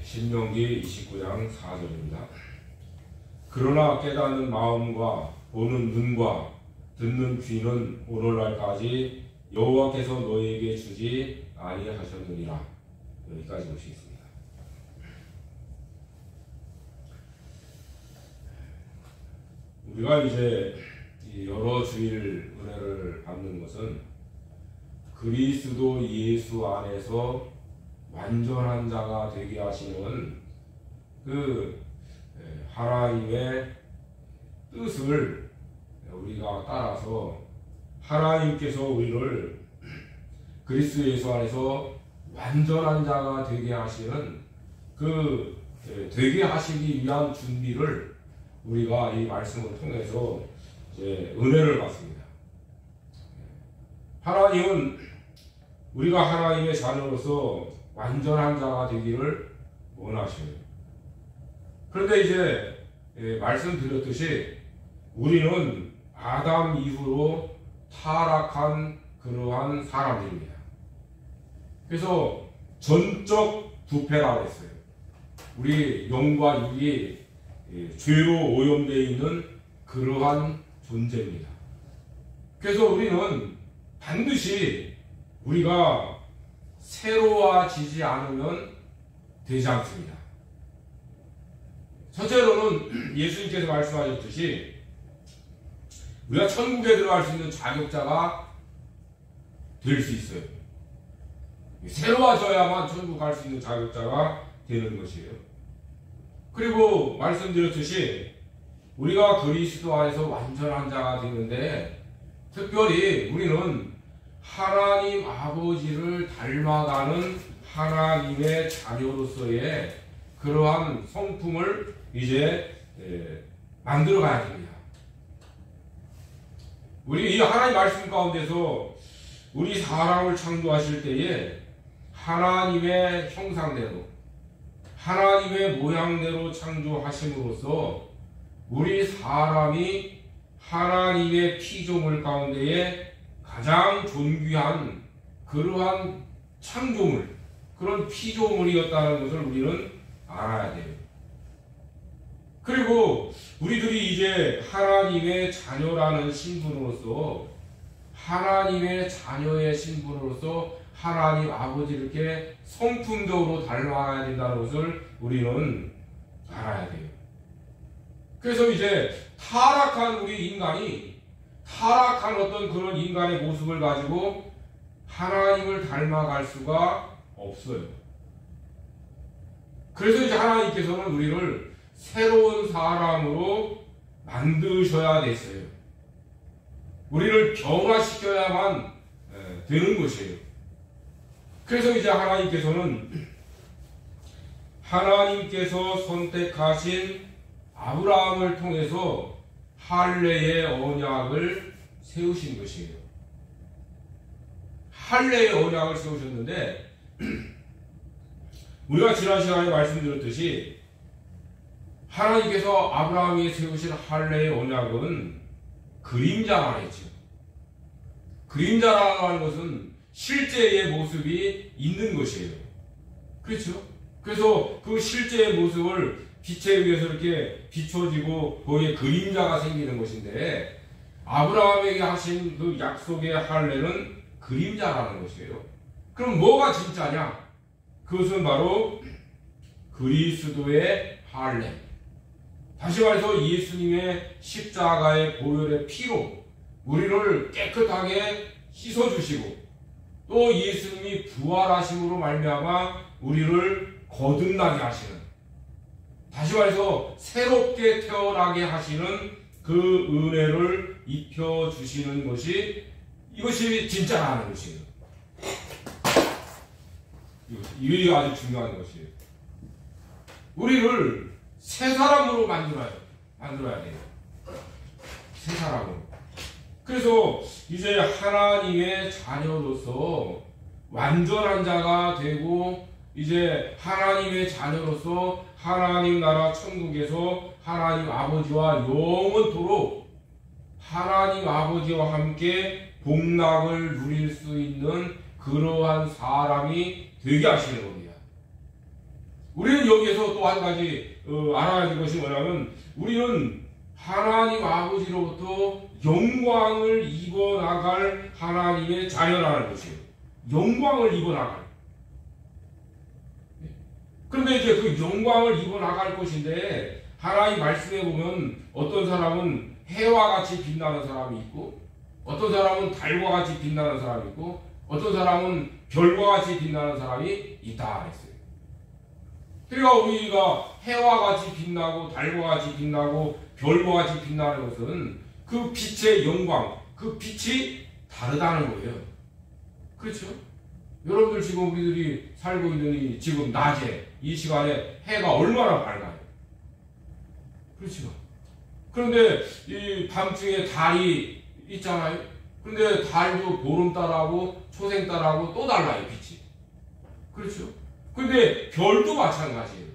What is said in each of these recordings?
신명기 29장 4절입니다. 그러나 깨닫는 마음과 보는 눈과 듣는 귀는 오늘날까지 여호와께서 너희에게 주지 아니하셨느니라. 여기까지 보시겠습니다. 우리가 이제 여러 주일 은혜를 받는 것은 그리스도 예수 안에서 완전한 자가 되게 하시는 그 하나님의 뜻을 우리가 따라서 하나님께서 우리를 그리스도 예수 안에서 완전한 자가 되게 하시는 그 되게 하시기 위한 준비를 우리가 이 말씀을 통해서 이제 은혜를 받습니다. 하나님은 우리가 하나님의 자녀로서 완전한 자가 되기를 원하셔요. 그런데 이제 말씀드렸듯이 우리는 아담 이후로 타락한 그러한 사람들입니다. 그래서 전적 부패라고 했어요. 우리 영과 육이 죄로 오염되어 있는 그러한 존재입니다. 그래서 우리는 반드시 우리가 새로워지지 않으면 되지 않습니다. 첫째로는 예수님께서 말씀하셨듯이 우리가 천국에 들어갈 수 있는 자격자가 될 수 있어요. 새로워져야만 천국 갈 수 있는 자격자가 되는 것이에요. 그리고 말씀드렸듯이 우리가 그리스도 안에서 완전한 자가 되는데 특별히 우리는 하나님 아버지를 닮아가는 하나님의 자녀로서의 그러한 성품을 이제 만들어 가야 됩니다. 우리 이 하나님 말씀 가운데서 우리 사람을 창조하실 때에 하나님의 형상대로 하나님의 모양대로 창조하심으로써 우리 사람이 하나님의 피조물 가운데에 가장 존귀한 그러한 창조물, 그런 피조물이었다는 것을 우리는 알아야 돼요. 그리고 우리들이 이제 하나님의 자녀라는 신분으로서 하나님의 자녀의 신분으로서 하나님 아버지를 이렇게 성품적으로 닮아야 된다는 것을 우리는 알아야 돼요. 그래서 이제 타락한 우리 인간이 타락한 어떤 그런 인간의 모습을 가지고 하나님을 닮아갈 수가 없어요. 그래서 이제 하나님께서는 우리를 새로운 사람으로 만드셔야 됐어요. 우리를 변화시켜야만 되는 것이에요. 그래서 이제 하나님께서 선택하신 아브라함을 통해서 할례의 언약을 세우신 것이에요. 할례의 언약을 세우셨는데 우리가 지난 시간에 말씀드렸듯이 하나님께서 아브라함이 세우신 할례의 언약은 그림자만 했죠. 그림자라는 것은 실제의 모습이 있는 것이에요. 그렇죠? 그래서 그 실제의 모습을 빛에 의해서 이렇게 비춰지고 거기에 그림자가 생기는 것인데 아브라함에게 하신 그 약속의 할례는 그림자라는 것이에요. 그럼 뭐가 진짜냐? 그것은 바로 그리스도의 할례. 다시 말해서 예수님의 십자가의 보혈의 피로 우리를 깨끗하게 씻어주시고 또 예수님이 부활하심으로 말미암아 우리를 거듭나게 하시는, 다시 말해서 새롭게 태어나게 하시는 그 은혜를 입혀주시는 것이 이것이 진짜라는 것이에요. 이게 아주 중요한 것이에요. 우리를 새 사람으로 만들어야 돼요. 새 사람으로. 그래서 이제 하나님의 자녀로서 완전한 자가 되고 이제 하나님의 자녀로서 하나님 나라 천국에서 하나님 아버지와 영원토록 하나님 아버지와 함께 복락을 누릴 수 있는 그러한 사람이 되게 하시는 겁니다. 우리는 그럼 여기에서 또 한 가지 알아야 될 것이 뭐냐면 우리는 하나님 아버지로부터 영광을 입어나갈 하나님의 자녀라는 것이에요. 영광을 입어나갈. 그런데 이제 그 영광을 입어나갈 것인데 하나님 말씀에 보면 어떤 사람은 해와 같이 빛나는 사람이 있고 어떤 사람은 달과 같이 빛나는 사람이 있고 어떤 사람은 별과 같이 빛나는 사람이 있다 했어요. 그러니까 우리가 해와 같이 빛나고 달과 같이 빛나고 별과 같이 빛나는 것은 그 빛의 영광, 그 빛이 다르다는 거예요. 그렇죠? 여러분들 지금 우리들이 살고 있는 이 지금 낮에 이 시간에 해가 얼마나 밝아요. 그렇죠? 그런데 이 밤중에 달이 있잖아요. 그런데 달도 보름달하고 초생달하고 또 달라요, 빛이. 그렇죠? 근데 별도 마찬가지예요.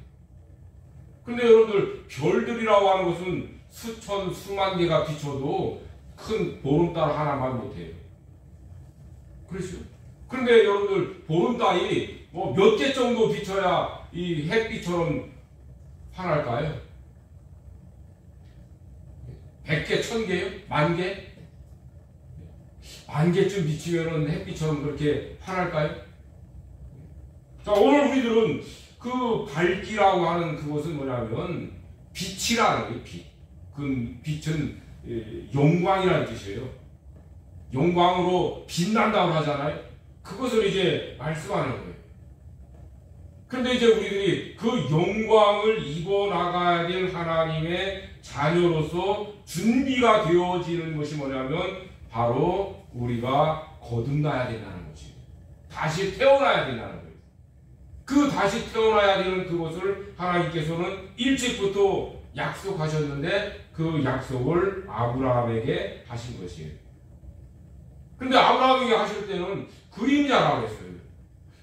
근데 여러분들 별들이라고 하는 것은 수천 수만 개가 비춰도 큰 보름달 하나만 못해요. 그렇죠? 그런데 여러분들 보름달이 뭐 몇 개 정도 비춰야 이 햇빛처럼 환할까요? 100개, 1000개요? 10,000개? 10,000개쯤 비치면 햇빛처럼 그렇게 환할까요? 자, 오늘 우리들은 그 밝기라고 하는 그것은 뭐냐면 빛이라는 거예요. 빛. 그 빛은 영광이라는 뜻이에요. 영광으로 빛난다고 하잖아요. 그것을 이제 말씀하는 거예요. 그런데 이제 우리들이 그 영광을 입어나가야 될 하나님의 자녀로서 준비가 되어지는 것이 뭐냐면 바로 우리가 거듭나야 된다는 것이에요. 다시 태어나야 된다는 거예요. 그 다시 태어나야 되는 그것을 하나님께서는 일찍부터 약속하셨는데 그 약속을 아브라함에게 하신 것이에요. 근데 아브라함에게 하실 때는 그림자라고 했어요.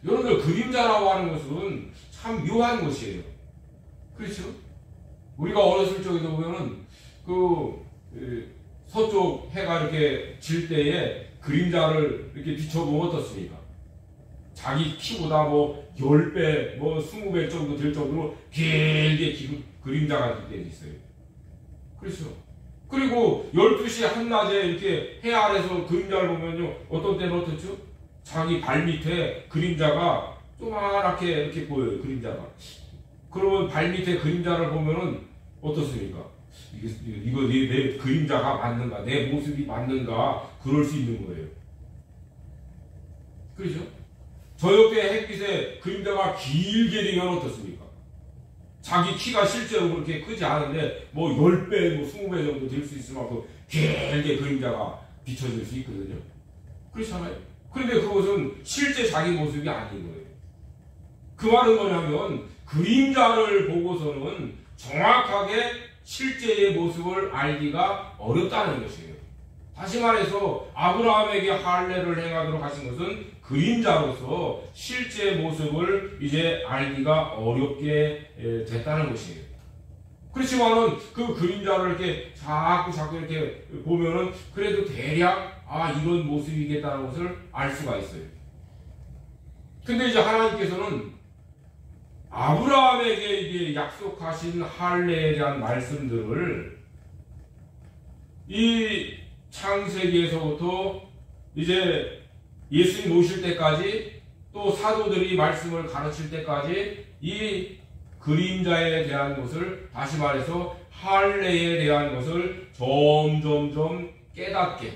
여러분들 그림자라고 하는 것은 참 묘한 것이에요. 그렇죠? 우리가 어렸을 적에도 보면은 서쪽 해가 이렇게 질 때에 그림자를 이렇게 비춰보면 어떻습니까? 자기 키보다 뭐 10배, 뭐 20배 정도 될 정도로 길게 그림자가 될 때도 있어요. 그렇죠? 그리고 12시 한낮에 이렇게 해 아래서 그림자를 보면요. 어떤 때는 어떻죠? 자기 발 밑에 그림자가 조그맣게 이렇게 보여요. 그림자가. 그러면 발 밑에 그림자를 보면은 어떻습니까? 이거 내 그림자가 맞는가? 내 모습이 맞는가? 그럴 수 있는 거예요. 그렇죠? 저 옆에 햇빛에 그림자가 길게 되면 어떻습니까? 자기 키가 실제로 그렇게 크지 않은데 뭐 10배, 뭐 20배 정도 될 수 있을 만큼 길게 그림자가 비춰질 수 있거든요. 그렇잖아요. 그런데 그것은 실제 자기 모습이 아닌 거예요. 그 말은 뭐냐면 그림자를 보고서는 정확하게 실제의 모습을 알기가 어렵다는 것이에요. 다시 말해서 아브라함에게 할례를 행하도록 하신 것은 그림자로서 실제 모습을 이제 알기가 어렵게 됐다는 것이에요. 그렇지만은 그 그림자를 이렇게 자꾸 이렇게 보면은 그래도 대략 이런 모습이겠다는 것을 알 수가 있어요. 근데 이제 하나님께서는 아브라함에게 이제 약속하신 할례에 대한 말씀들을 이 창세기에서부터 이제 예수님 오실 때까지 또 사도들이 말씀을 가르칠 때까지 이 그림자에 대한 것을 다시 말해서 할례에 대한 것을 점점점 깨닫게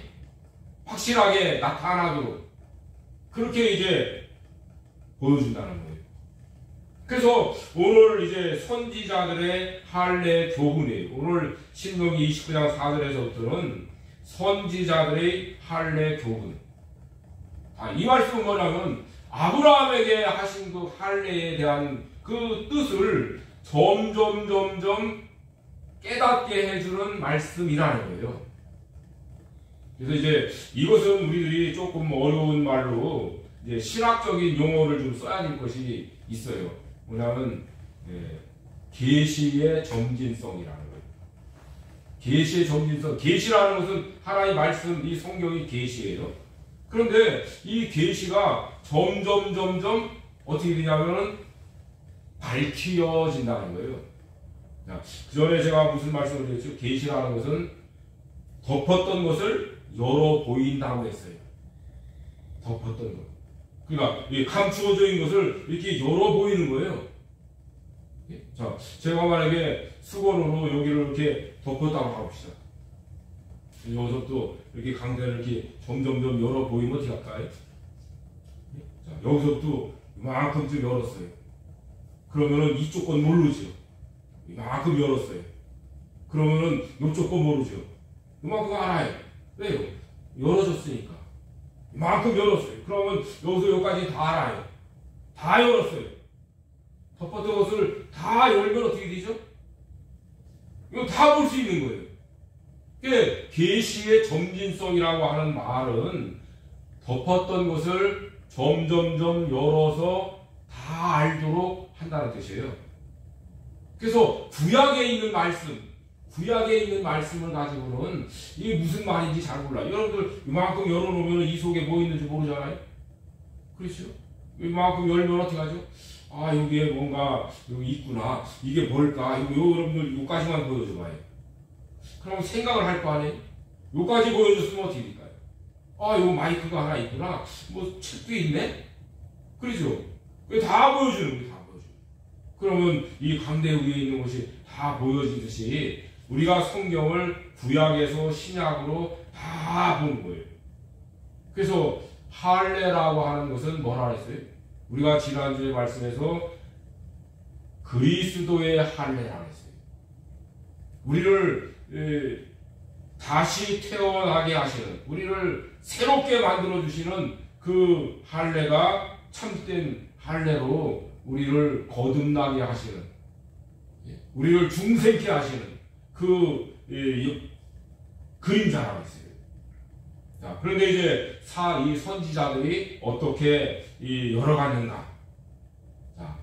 확실하게 나타나도록 그렇게 이제 보여준다는 거예요. 그래서 오늘 이제 선지자들의 할례 교훈이에요. 오늘 신명기 29장 4절에서부터는 선지자들의 할례 교훈. 이 말씀은 뭐냐면 아브라함에게 하신 그 할례에 대한 그 뜻을 점점 깨닫게 해주는 말씀이라는 거예요. 그래서 이제 이것은 우리들이 조금 어려운 말로 이제 신학적인 용어를 좀 써야 될 것이 있어요. 뭐냐면 계시의 점진성이라는 거예요. 계시의 점진성. 계시라는 것은 하나의 말씀, 이 성경이 계시예요. 그런데 이 계시가 점점 어떻게 되냐면은 밝혀진다는 거예요. 자, 그 전에 제가 무슨 말씀을 드렸죠? 계시라는 것은 덮었던 것을 열어 보인다고 했어요. 덮었던 것. 그러니까 이 감추어진 것을 이렇게 열어 보이는 거예요. 자, 제가 만약에 수건으로 여기를 이렇게 덮었다고 해봅시다. 여기서 또 이렇게 강대를 이렇게 점점점 열어 보이면 어떻게 할까요? 자, 여기서 또 이만큼쯤 열었어요. 그러면은 이쪽 건 모르죠. 이만큼 열었어요. 그러면은 이쪽 건 모르죠. 이만큼 알아요. 왜요? 열어줬으니까. 이만큼 열었어요. 그러면 여기서 여기까지 다 알아요. 다 열었어요. 덮었던 것을 다 열면 어떻게 되죠? 이거 다 볼 수 있는 거예요. 그게 계시의 점진성이라고 하는 말은 덮었던 것을 점점점 열어서 다 알도록 한다는 뜻이에요. 그래서 구약에 있는 말씀을 가지고는 이게 무슨 말인지 잘 몰라요. 여러분들 이만큼 열어놓으면 이 속에 뭐 있는지 모르잖아요. 그렇죠? 이만큼 열면 어떻게 하죠? 아, 여기에 뭔가 여기 있구나. 이게 뭘까? 이거 여러분들 요까지만 보여줘봐요. 그럼 생각을 할 거 아니에요? 요까지 보여줬으면 어떻게 될까요? 아, 요 마이크가 하나 있구나. 뭐 책도 있네? 그렇죠? 다 보여주는 거예요. 다 보여주는. 그러면 이 강대 위에 있는 것이 다 보여지듯이 우리가 성경을 구약에서 신약으로 다 보는 거예요. 그래서 할례라고 하는 것은 뭐라 했어요? 우리가 지난주에 말씀에서 그리스도의 할례라고 했어요. 우리를 다시 태어나게 하시는, 우리를 새롭게 만들어 주시는 그 할례가 참된 할례로 우리를 거듭나게 하시는, 우리를 중생케 하시는 그 그림자라고 했어요. 자, 그런데 이제 이 선지자들이 어떻게 열어갔는가? 자,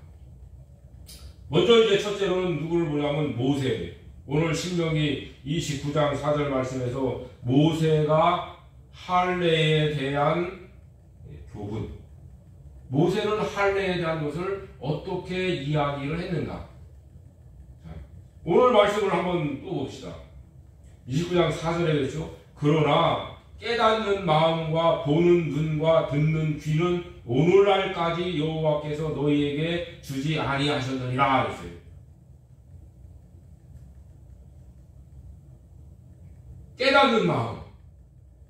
먼저 이제 첫째로는 누구를 보냐면 모세. 오늘 신명기 29장 4절 말씀에서 모세가 할례에 대한 교훈. 모세는 할례에 대한 것을 어떻게 이야기를 했는가? 자, 오늘 말씀을 한번 또 봅시다. 29장 4절에 그랬죠. 그러나 깨닫는 마음과 보는 눈과 듣는 귀는 오늘날까지 여호와께서 너희에게 주지 아니하셨느니라 그랬어요. 깨닫는 마음,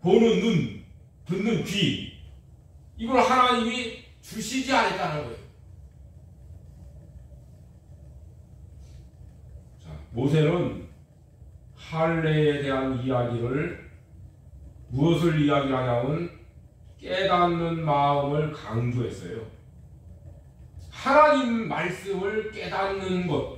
보는 눈, 듣는 귀, 이걸 하나님이 주시지 않았다는 거예요. 자, 모세는 할례에 대한 이야기를 무엇을 이야기하냐면 깨닫는 마음을 강조했어요. 하나님 말씀을 깨닫는 것.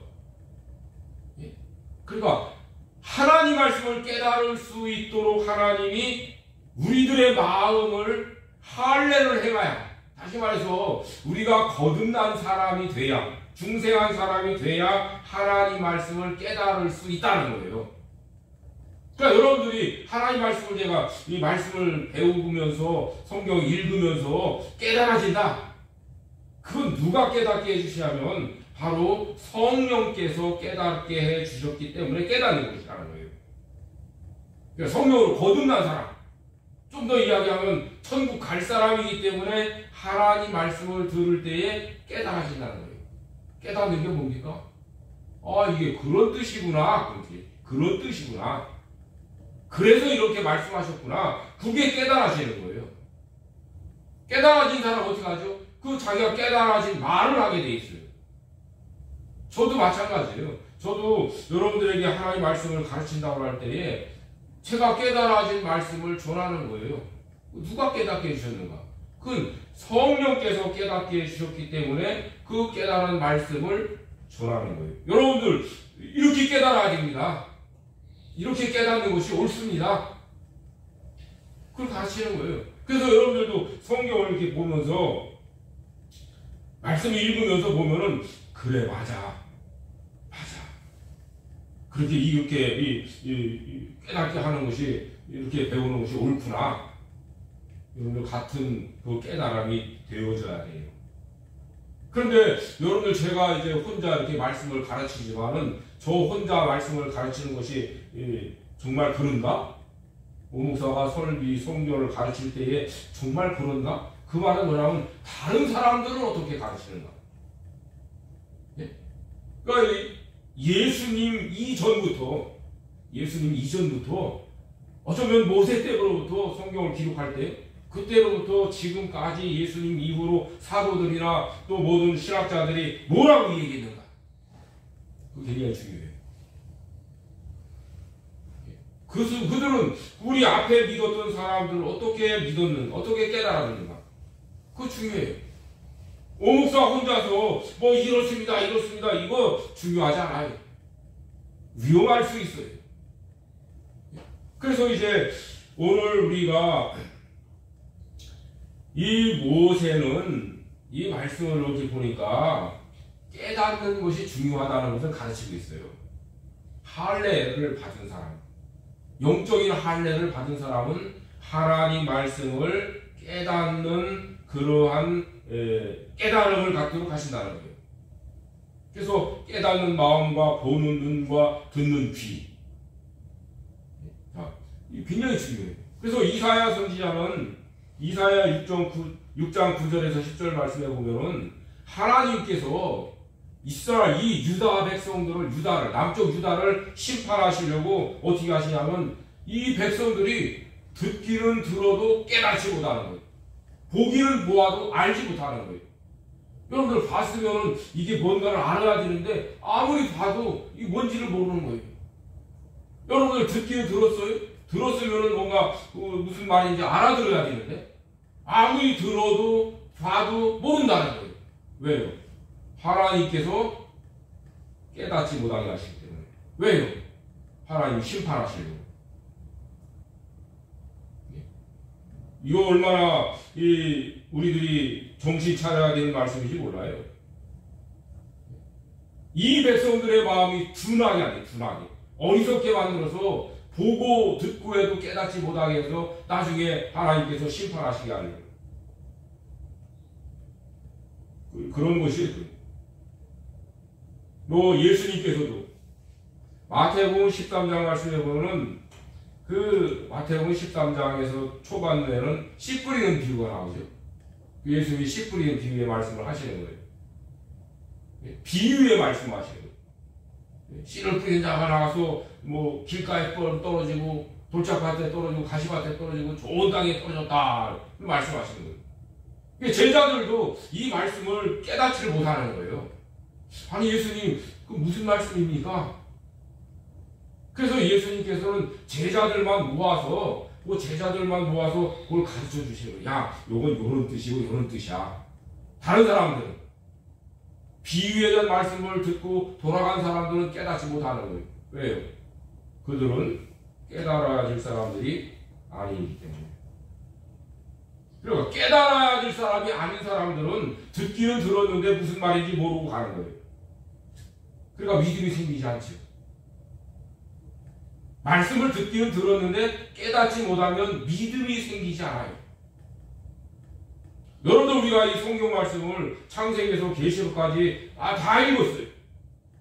그러니까 하나님 말씀을 깨달을 수 있도록 하나님이 우리들의 마음을 할례를 행하여, 다시 말해서 우리가 거듭난 사람이 돼야, 중생한 사람이 돼야 하나님 말씀을 깨달을 수 있다는 거예요. 그러니까 여러분들이 하나님 말씀을, 제가 이 말씀을 배우면서 성경 읽으면서 깨달아진다. 그건 누가 깨닫게 해주시냐면 바로 성령께서 깨닫게 해주셨기 때문에 깨닫는 것이라는 거예요. 그러니까 성령으로 거듭난 사람, 좀 더 이야기하면 천국 갈 사람이기 때문에 하나님 말씀을 들을 때에 깨달아진다는 거예요. 깨닫는 게 뭡니까? 아, 이게 그런 뜻이구나. 그런 뜻이구나. 그래서 이렇게 말씀하셨구나. 그게 깨달아지는 거예요. 깨달아진 사람 어떻게 하죠? 그 자기가 깨달아진 말을 하게 돼 있어요. 저도 마찬가지예요. 저도 여러분들에게 하나님의 말씀을 가르친다고 할 때에 제가 깨달아진 말씀을 전하는 거예요. 누가 깨닫게 해주셨는가? 그건 성령께서 깨닫게 해주셨기 때문에 그 깨달은 말씀을 전하는 거예요. 여러분들 이렇게 깨달아집니다. 이렇게 깨닫는 것이 옳습니다. 그걸 가르치는 거예요. 그래서 여러분들도 성경을 이렇게 보면서 말씀을 읽으면서 보면은 그래, 맞아. 그렇게 이렇게 깨닫게 하는 것이, 이렇게 배우는 것이 옳구나. 여러분들 같은 그 깨달음이 되어져야 돼요. 그런데 여러분들 제가 이제 혼자 이렇게 말씀을 가르치지만은 저 혼자 말씀을 가르치는 것이 정말 그런가? 오목사가 설비, 성경을 가르칠 때에 정말 그런가? 그 말은 뭐냐면 다른 사람들은 어떻게 가르치는가? 예? 그러니까 예수님 이전부터 어쩌면 모세 때로부터 성경을 기록할 때 그때로부터 지금까지 예수님 이후로 사도들이나 또 모든 신학자들이 뭐라고 얘기했는가? 그게 굉장히 중요해요. 그들은 우리 앞에 믿었던 사람들을 어떻게 믿었는가, 어떻게 깨달았는가? 그거 중요해요. 오목사 혼자서 뭐 이렇습니다 이거 중요하지 않아요. 위험할 수 있어요. 그래서 이제 오늘 우리가 이 모세는 이 말씀을 이렇게 보니까 깨닫는 것이 중요하다는 것을 가르치고 있어요. 할례를 받은 사람, 영적인 할례를 받은 사람은 하나님 말씀을 깨닫는 그러한 깨달음을 갖도록 하신다는 거예요. 그래서 깨닫는 마음과 보는 눈과 듣는 귀, 굉장히 중요해요. 그래서 이사야 선지자는 이사야 6장 9절에서 10절 말씀에 보면은 하나님께서 이스라엘 이 유다 백성들을 남쪽 유다를 심판하시려고 어떻게 하시냐면 이 백성들이 듣기는 들어도 깨닫지 못하는 거예요. 보기는 보아도 알지 못하는 거예요. 여러분들 봤으면은 이게 뭔가를 알아야 되는데 아무리 봐도 이게 뭔지를 모르는 거예요. 여러분들 듣기는 들었어요? 들었으면은 뭔가 무슨 말인지 알아들어야 되는데 아무리 들어도 봐도 모른다는 거예요. 왜요? 하나님께서 깨닫지 못하게 하시기 때문에. 왜요? 하나님 심판하시려고. 이거 얼마나 우리들이 정신 차려야 되는 말씀인지 몰라요. 이 백성들의 마음이 둔하게 하네, 둔하게. 어리석게 만들어서 보고 듣고 해도 깨닫지 못하게 해서 나중에 하나님께서 심판하시게 하려고. 그런 것이 또 예수님께서도 마태복음 13장 말씀해 보면은 그 마태복음 13장에서 초반에는 씨 뿌리는 비유가 나오죠. 예수님이 씨 뿌리는 비유의 말씀을 하시는 거예요. 비유의 말씀하시는 거예요. 씨를 뿌리는 자가 나와서 뭐 길가에 떨어지고 돌짝밭에 떨어지고 가시밭에 떨어지고 좋은 땅에 떨어졌다 말씀하시는 거예요. 제자들도 이 말씀을 깨닫지를 못하는 거예요. 아니 예수님 그 무슨 말씀입니까? 그래서 예수님께서는 제자들만 모아서 그걸 가르쳐 주시는 거예요. 야, 요건 요런 뜻이고 요런 뜻이야. 다른 사람들은 비유에 대한 말씀을 듣고 돌아간 사람들은 깨닫지 못하는 거예요. 왜요? 그들은 깨달아야 될 사람들이 아니기 때문에. 그러니까 깨달아야 될 사람이 아닌 사람들은 듣기는 들었는데 무슨 말인지 모르고 가는 거예요. 그러니까 믿음이 생기지 않죠. 말씀을 듣기는 들었는데 깨닫지 못하면 믿음이 생기지 않아요. 여러분들 우리가 이 성경 말씀을 창세기에서 계시록까지 다 읽었어요.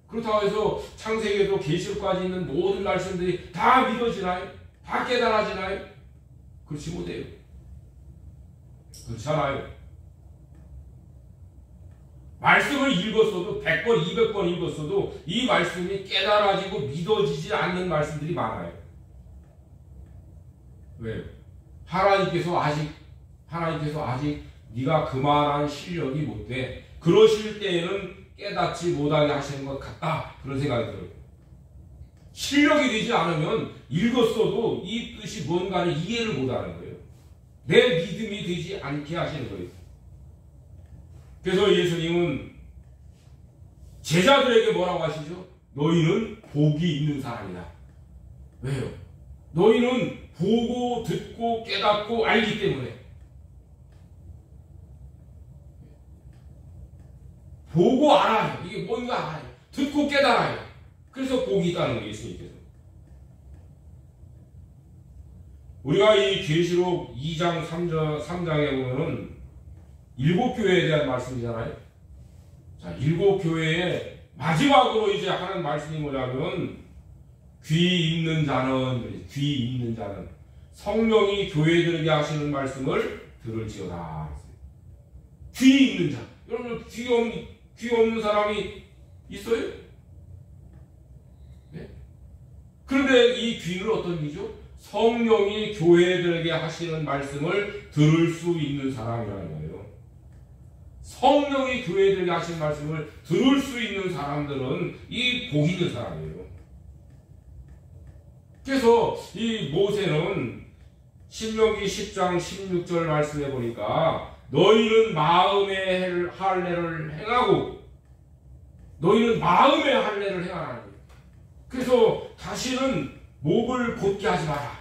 그렇다고 해서 창세기에서 계시록까지 있는 모든 말씀들이 다 믿어지나요? 다 깨달아지나요? 그렇지 못해요. 그렇잖아요. 말씀을 읽었어도 100번, 200번 읽었어도 이 말씀이 깨달아지고 믿어지지 않는 말씀들이 많아요. 왜요? 하나님께서 아직 네가 그만한 실력이 못 돼. 그러실 때에는 깨닫지 못하게 하시는 것 같다. 그런 생각이 들어요. 실력이 되지 않으면 읽었어도 이 뜻이 뭔가를 이해를 못하는 거예요. 내 믿음이 되지 않게 하시는 거예요. 그래서 예수님은 제자들에게 뭐라고 하시죠? 너희는 복이 있는 사람이다. 왜요? 너희는 보고 듣고 깨닫고 알기 때문에. 보고 알아요. 이게 뭔가 알아요. 듣고 깨달아요. 그래서 복이 있다는 거예요. 예수님께서. 우리가 이 계시록 2장 3장에 보면은 7 교회에 대한 말씀이잖아요. 자, 일곱 교회의 마지막으로 이제 하는 말씀이 뭐냐면 귀 있는 자는 성령이 교회들에게 하시는 말씀을 들을지어다. 귀 있는 자. 여러분 귀 없는 사람이 있어요? 네? 그런데 이 귀는 어떤 귀죠? 성령이 교회들에게 하시는 말씀을 들을 수 있는 사람이라는 거예요. 성령이 교회들에게 하시는 말씀을 들을 수 있는 사람들은 이 복 있는 사람이에요. 그래서 이 모세는 신명기 10장 16절 말씀해 보니까 너희는 마음의 할례를 행하고 너희는 마음의 할례를 행하라는 거예요. 그래서 다시는 목을 곧게 하지 마라.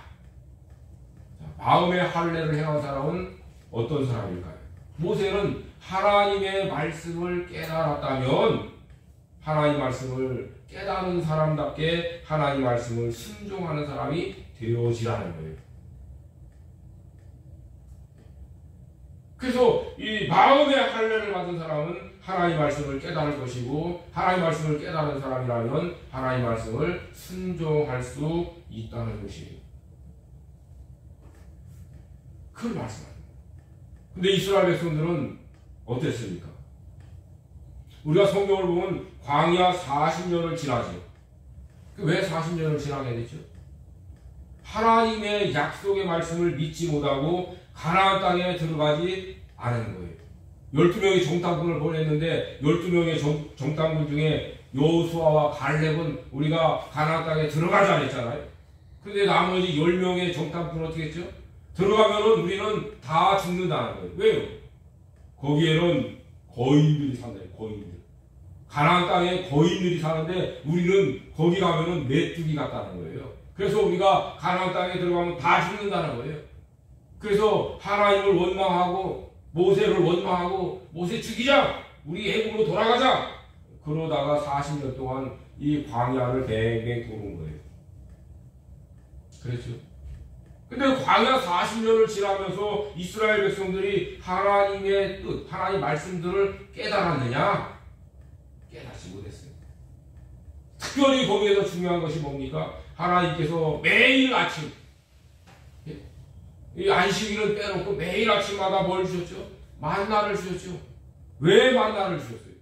마음의 할례를 행한 사람은 어떤 사람일까요? 모세는 하나님의 말씀을 깨달았다면 하나님 말씀을 깨달은 사람답게 하나님 말씀을 순종하는 사람이 되어지라는 거예요. 그래서 이 마음의 할례를 받은 사람은 하나님 말씀을 깨달을 것이고 하나님 말씀을 깨달은 사람이라면 하나님 말씀을 순종할 수 있다는 것이에요. 큰 말씀입니다. 근데 이스라엘 백성들은 어땠습니까? 우리가 성경을 보면 광야 40년을 지나죠. 왜 40년을 지나게 됐죠? 하나님의 약속의 말씀을 믿지 못하고 가나안 땅에 들어가지 않은 거예요. 12명의 정탐꾼을 보냈는데 12명의 정탐꾼 중에 여호수아와 갈렙은 우리가 가나안 땅에 들어가지 않았잖아요. 근데 나머지 10명의 정탐꾼은 어떻게 했죠? 들어가면은 우리는 다 죽는다는 거예요. 왜요? 거기에는 거인들이 산다. 거인들. 가나안 땅에 거인들이 사는데 우리는 거기 가면은 메뚜기 같다는 거예요. 그래서 우리가 가나안 땅에 들어가면 다 죽는다는 거예요. 그래서 하나님을 원망하고 모세를 원망하고 모세 죽이자! 우리 애국으로 돌아가자! 그러다가 40년 동안 이 광야를 뱅뱅 도는 거예요. 그렇죠? 근데 광야 40년을 지나면서 이스라엘 백성들이 하나님의 뜻, 하나님 말씀들을 깨달았느냐? 깨닫지 못했어요. 특별히 거기에서 중요한 것이 뭡니까? 하나님께서 매일 아침 이 안식일을 빼놓고 매일 아침마다 뭘 주셨죠? 만나를 주셨죠. 왜 만나를 주셨어요?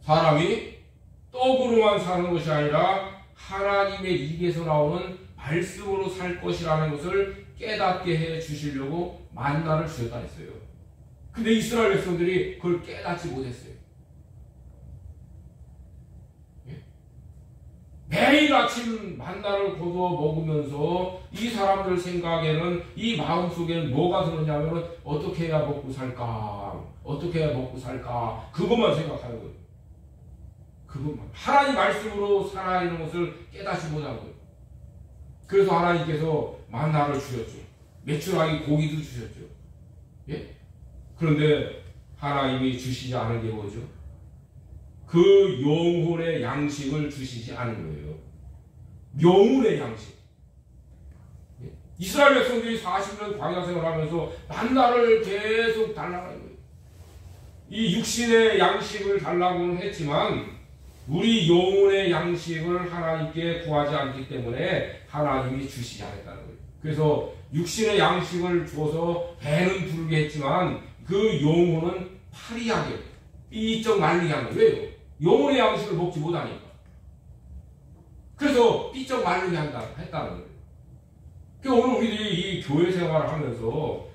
사람이 떡으로만 사는 것이 아니라 하나님의 입에서 나오는 말씀으로 살 것이라는 것을 깨닫게 해 주시려고 만나를 주셨다 했어요. 근데 이스라엘 백성들이 그걸 깨닫지 못했어요. 매일 아침 만나를 거두어 먹으면서 이 사람들 생각에는 이 마음속에는 뭐가 들었냐면 어떻게 해야 먹고 살까? 어떻게 해야 먹고 살까? 그것만 생각하는 거예요. 그것만. 하나님 말씀으로 살아있는 것을 깨닫지 못한 거예요. 그래서 하나님께서 만나를 주셨죠. 메추라기 고기도 주셨죠. 예? 그런데 하나님이 주시지 않은 게 뭐죠? 그 영혼의 양식을 주시지 않은 거예요. 영혼의 양식. 예? 이스라엘 백성들이 40년 광야 생활하면서 만나를 계속 달라고 하는 거예요. 이 육신의 양식을 달라고는 했지만 우리 영혼의 양식을 하나님께 구하지 않기 때문에 하나님이 주시지 않았다는 거예요. 그래서 육신의 양식을 주어서 배는 부르게 했지만 그 영혼은 파리하게 삐쩍 말리게 한 거예요. 왜요? 영혼의 양식을 먹지 못하니까. 그래서 삐쩍 말리게 했다는 거예요. 그러니까 오늘 우리들이 이 교회 생활을 하면서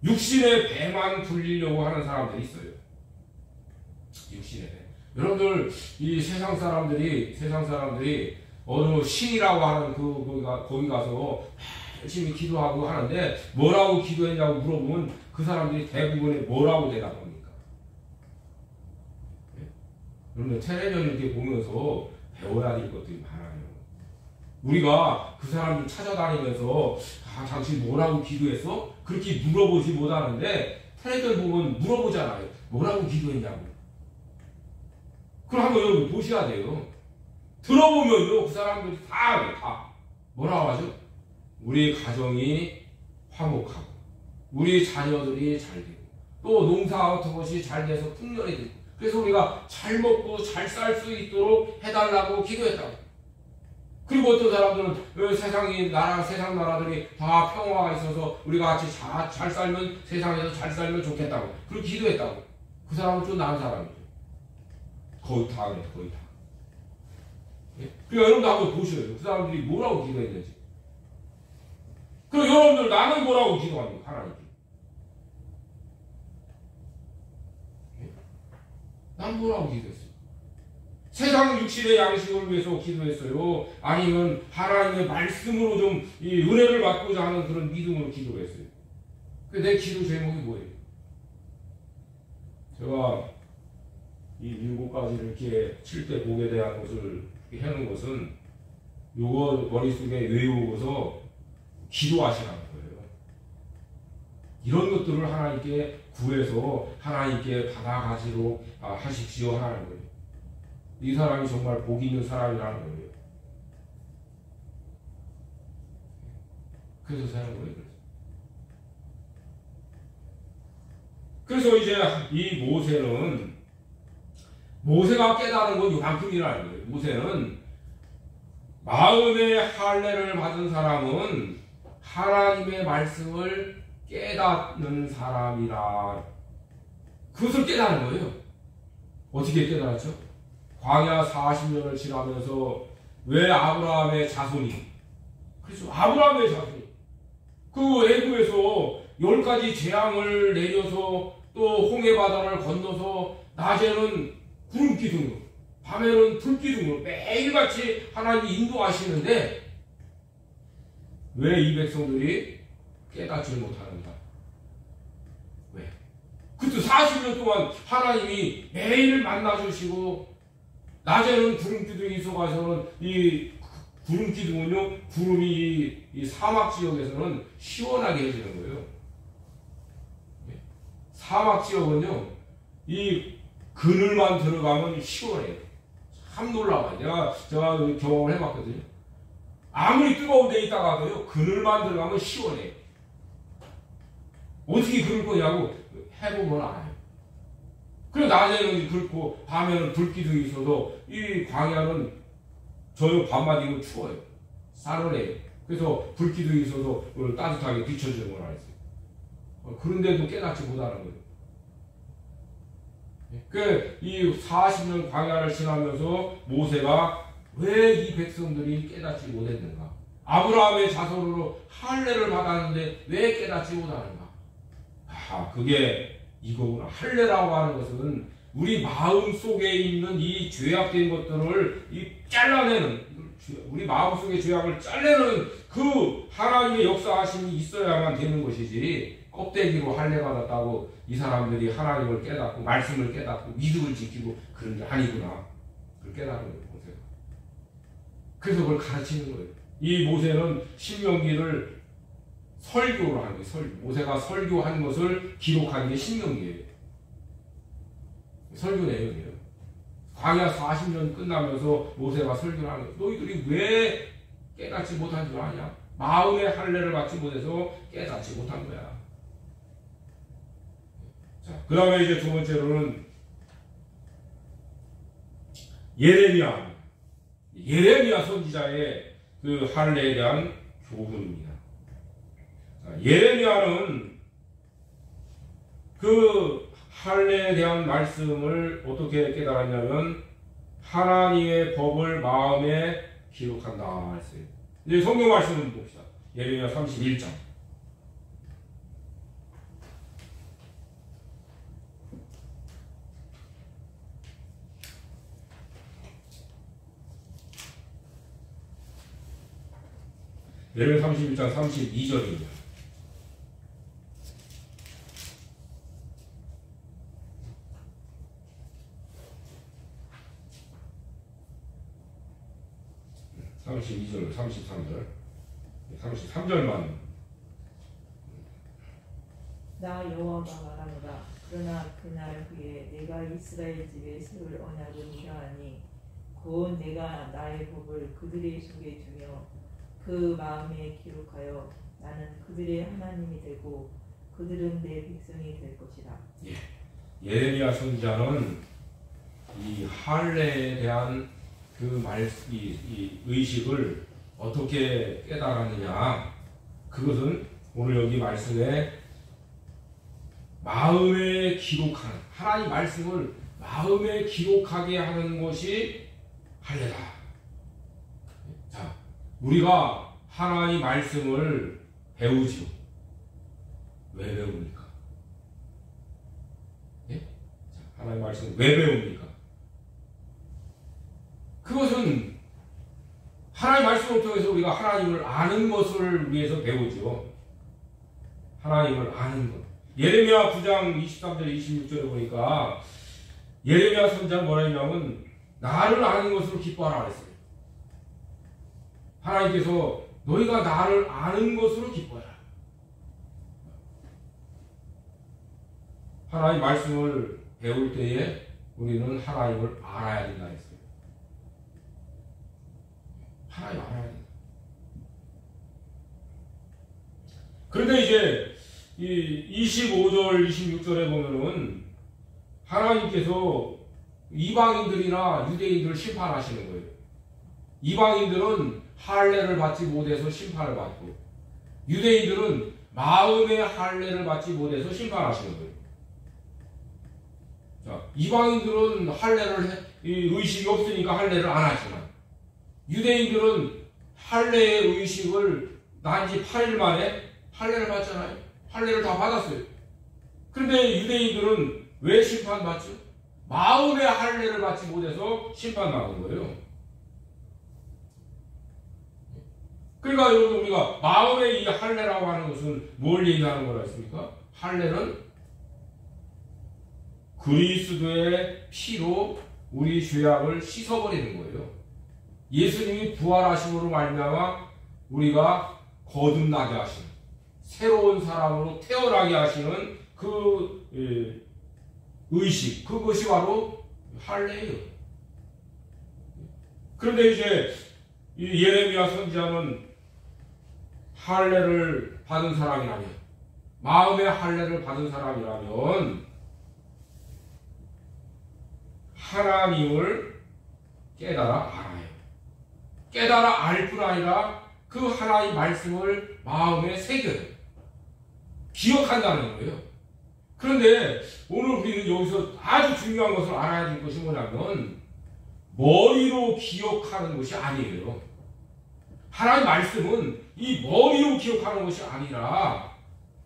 육신의 배만 불리려고 하는 사람들이 있어요. 육신의 배. 여러분들 이 세상 사람들이 어느 신이라고 하는 거기 가서 열심히 기도하고 하는데 뭐라고 기도했냐고 물어보면 그 사람들이 대부분이 뭐라고 대답합니까? 네? 여러분 텔레비전 이렇게 보면서 배워야 될 것들이 많아요. 우리가 그 사람들 찾아다니면서 당신 뭐라고 기도했어? 그렇게 물어보지 못하는데 텔레비전 보면 물어보잖아요. 뭐라고 기도했냐고. 그럼 한번 여러분 보셔야 돼요. 들어보면요, 그 사람들이 다 뭐라고 하죠? 우리 가정이 화목하고, 우리 자녀들이 잘 되고, 또 농사 같은 것이 잘 돼서 풍년이 되고, 그래서 우리가 잘 먹고 잘 살 수 있도록 해달라고 기도했다고. 그리고 어떤 사람들은 세상 나라들이 다 평화가 있어서 우리가 같이 잘 살면, 세상에서 잘 살면 좋겠다고. 그렇게 기도했다고. 그 사람은 좀 나은 사람이죠. 거의 다 그래, 거의 다. 예? 그러니까 여러분도 한번 보셔요. 그 사람들이 뭐라고 기도했는지. 그럼 여러분들 나는 뭐라고 기도합니까? 하나님께. 예? 난 뭐라고 기도했어요? 세상 육신의 양식을 위해서 기도했어요? 아니면 하나님의 말씀으로 좀 이 은혜를 받고자 하는 그런 믿음으로 기도했어요? 내 기도 제목이 뭐예요? 제가 이 7가지를 이렇게 칠 때 복에 대한 것을 해놓은 것은 요거 머릿속에 외우고서 기도하시라는 거예요. 이런 것들을 하나님께 구해서 하나님께 받아가지도록 하십시오 하는 거예요. 이 사람이 정말 복 있는 사람이라는 거예요. 그래서 사는 거예요. 그래서 이제 이 모세가 깨달은 건 요만큼이라는 거예요. 모세는 마음의 할례를 받은 사람은 하나님의 말씀을 깨닫는 사람이라. 그것을 깨달은 거예요. 어떻게 깨달았죠? 광야 40년을 지나면서 왜 아브라함의 자손이, 그렇죠, 아브라함의 자손이 그 애굽에서 10가지 재앙을 내려서 또 홍해바다를 건너서 낮에는 구름기둥으로 밤에는 불기둥으로 매일같이 하나님이 인도하시는데 왜 이 백성들이 깨닫지 못하는가? 왜? 그때 40년 동안 하나님이 매일 만나주시고 낮에는 구름기둥이 있어가서는 이 구름기둥은요, 구름이 이 사막 지역에서는 시원하게 해주는 거예요. 사막 지역은요, 이 그늘만 들어가면 시원해요. 참 놀라워요. 제가 경험을 해봤거든요. 아무리 뜨거운 데 있다가도요, 그늘만 들어가면 시원해요. 어떻게 그럴 거냐고 해보면 알아요. 그리고 낮에는 그렇고 밤에는 불기둥이 있어도 이 광야는 저녁 밤마디면 추워요. 싸늘해요. 그래서 불기둥이 있어서 따뜻하게 비춰주는 걸 알았어요. 그런데도 깨닫지 못하는 거예요. 이 40년 광야를 지나면서 모세가 왜 이 백성들이 깨닫지 못했는가? 아브라함의 자손으로 할례를 받았는데 왜 깨닫지 못하는가? 그게 이거구나. 할례라고 하는 것은 우리 마음 속에 있는 이 죄악된 것들을 잘라내는, 우리 마음 속의 죄악을 잘라내는 그 하나님의 역사하심이 있어야만 되는 것이지, 껍데기로 할례 받았다고 이 사람들이 하나님을 깨닫고 말씀을 깨닫고 믿음을 지키고 그런 게 아니구나. 그걸 깨닫는 거예요, 모세가. 그래서 그걸 가르치는 거예요. 이 모세는 신명기를 설교를 한 거예요. 모세가 설교한 것을 기록한 게 신명기예요. 설교 내용이에요. 광야 40년 끝나면서 모세가 설교를 하는 거예요. 너희들이 왜 깨닫지 못한 줄 아냐? 마음의 할례를 받지 못해서 깨닫지 못한 거야. 자, 그 다음에 이제 두 번째로는 예레미야 선지자의 그 할례에 대한 교훈입니다. 자, 예레미야는 그 할례에 대한 말씀을 어떻게 깨달았냐면 하나님의 법을 마음에 기록한다 했어요. 이제 성경 말씀을 봅시다. 예레미야 31장. 예레미야 31장 32절입니다. (32절) 33절 33절만. 나 여호와가 말하노라. 그러나 그날 후에 내가 이스라엘 집에 세울 언약은 이러하니 곧 내가 나의 법을 그들의 속에 두며 그 마음에 기록하여 나는 그들의 하나님이 되고 그들은 내 백성이 될 것이라. 예레미야 선지자는 이 할례에 대한 이 의식을 어떻게 깨달았느냐? 그것은 오늘 여기 말씀에 마음에 기록하는, 하나님 말씀을 마음에 기록하게 하는 것이 할례다. 자, 우리가 하나님 말씀을 배우죠. 왜 배웁니까? 예? 자, 하나님 말씀을 왜 배웁니까? 그것은 하나님 말씀을 통해서 우리가 하나님을 아는 것을 위해서 배우죠. 하나님을 아는 것. 예레미야 9장 23절 26절에 보니까 예레미야 선지자는 뭐라 했냐면 나를 아는 것으로 기뻐하라 그랬어요. 하나님께서 너희가 나를 아는 것으로 기뻐해라. 하나님 말씀을 배울 때에 우리는 하나님을 알아야 된다 했어요. 하나님 알아야 된다. 그런데 이제 이 25절, 26절에 보면은 하나님께서 이방인들이나 유대인들을 심판하시는 거예요. 이방인들은 할례를 받지 못해서 심판을 받고 유대인들은 마음의 할례를 받지 못해서 심판하시는 거예요. 자, 이방인들은 할례를 의식이 없으니까 할례를 안 하지만 유대인들은 할례의 의식을 난 지 8일 만에 할례를 받잖아요. 할례를 다 받았어요. 그런데 유대인들은 왜 심판받죠? 마음의 할례를 받지 못해서 심판받은 거예요. 그러니까 여러분 우리가 마음의 이 할례라고 하는 것은 뭘 얘기하는 거라 했습니까? 할례는 그리스도의 피로 우리 죄악을 씻어버리는 거예요. 예수님이 부활하심으로 말미암아 우리가 거듭나게 하시는, 새로운 사람으로 태어나게 하시는 그 의식, 그것이 바로 할례예요. 그런데 이제 이 예레미야 선지자는 할례를 받은 사람이라면, 마음의 할례를 받은 사람이라면 하나님을 깨달아 알아요. 깨달아 알 뿐 아니라 그 하나님 말씀을 마음에 새겨요. 기억한다는 거예요. 그런데 오늘 우리는 여기서 아주 중요한 것을 알아야 될 것이 뭐냐면 머리로 기억하는 것이 아니에요. 하나님 말씀은 이 머리로 기억하는 것이 아니라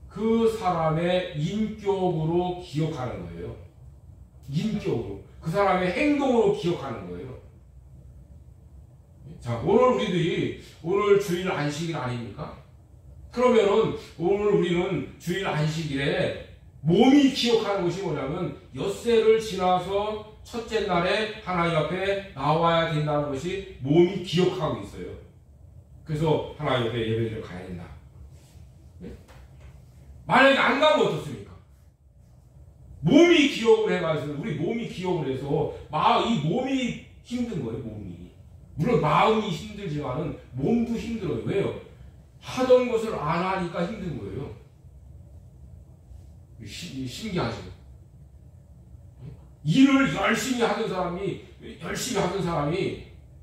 그 사람의 인격으로 기억하는 거예요. 인격으로. 그 사람의 행동으로 기억하는 거예요. 자, 오늘 우리들이 오늘 주일 안식일 아닙니까? 그러면은 오늘 우리는 주일 안식일에 몸이 기억하는 것이 뭐냐면 엿새를 지나서 첫째 날에 하나님 앞에 나와야 된다는 것이 몸이 기억하고 있어요. 그래서 하나님 앞에 예배드리러 가야 된다. 네? 만약에 안 가면 어떻습니까? 몸이 기억을 해가지고 우리 몸이 기억을 해서 이 몸이 힘든 거예요. 몸이. 물론 마음이 힘들지만은 몸도 힘들어요. 왜요? 하던 것을 안 하니까 힘든 거예요. 신기하죠. 일을 열심히 하던 사람이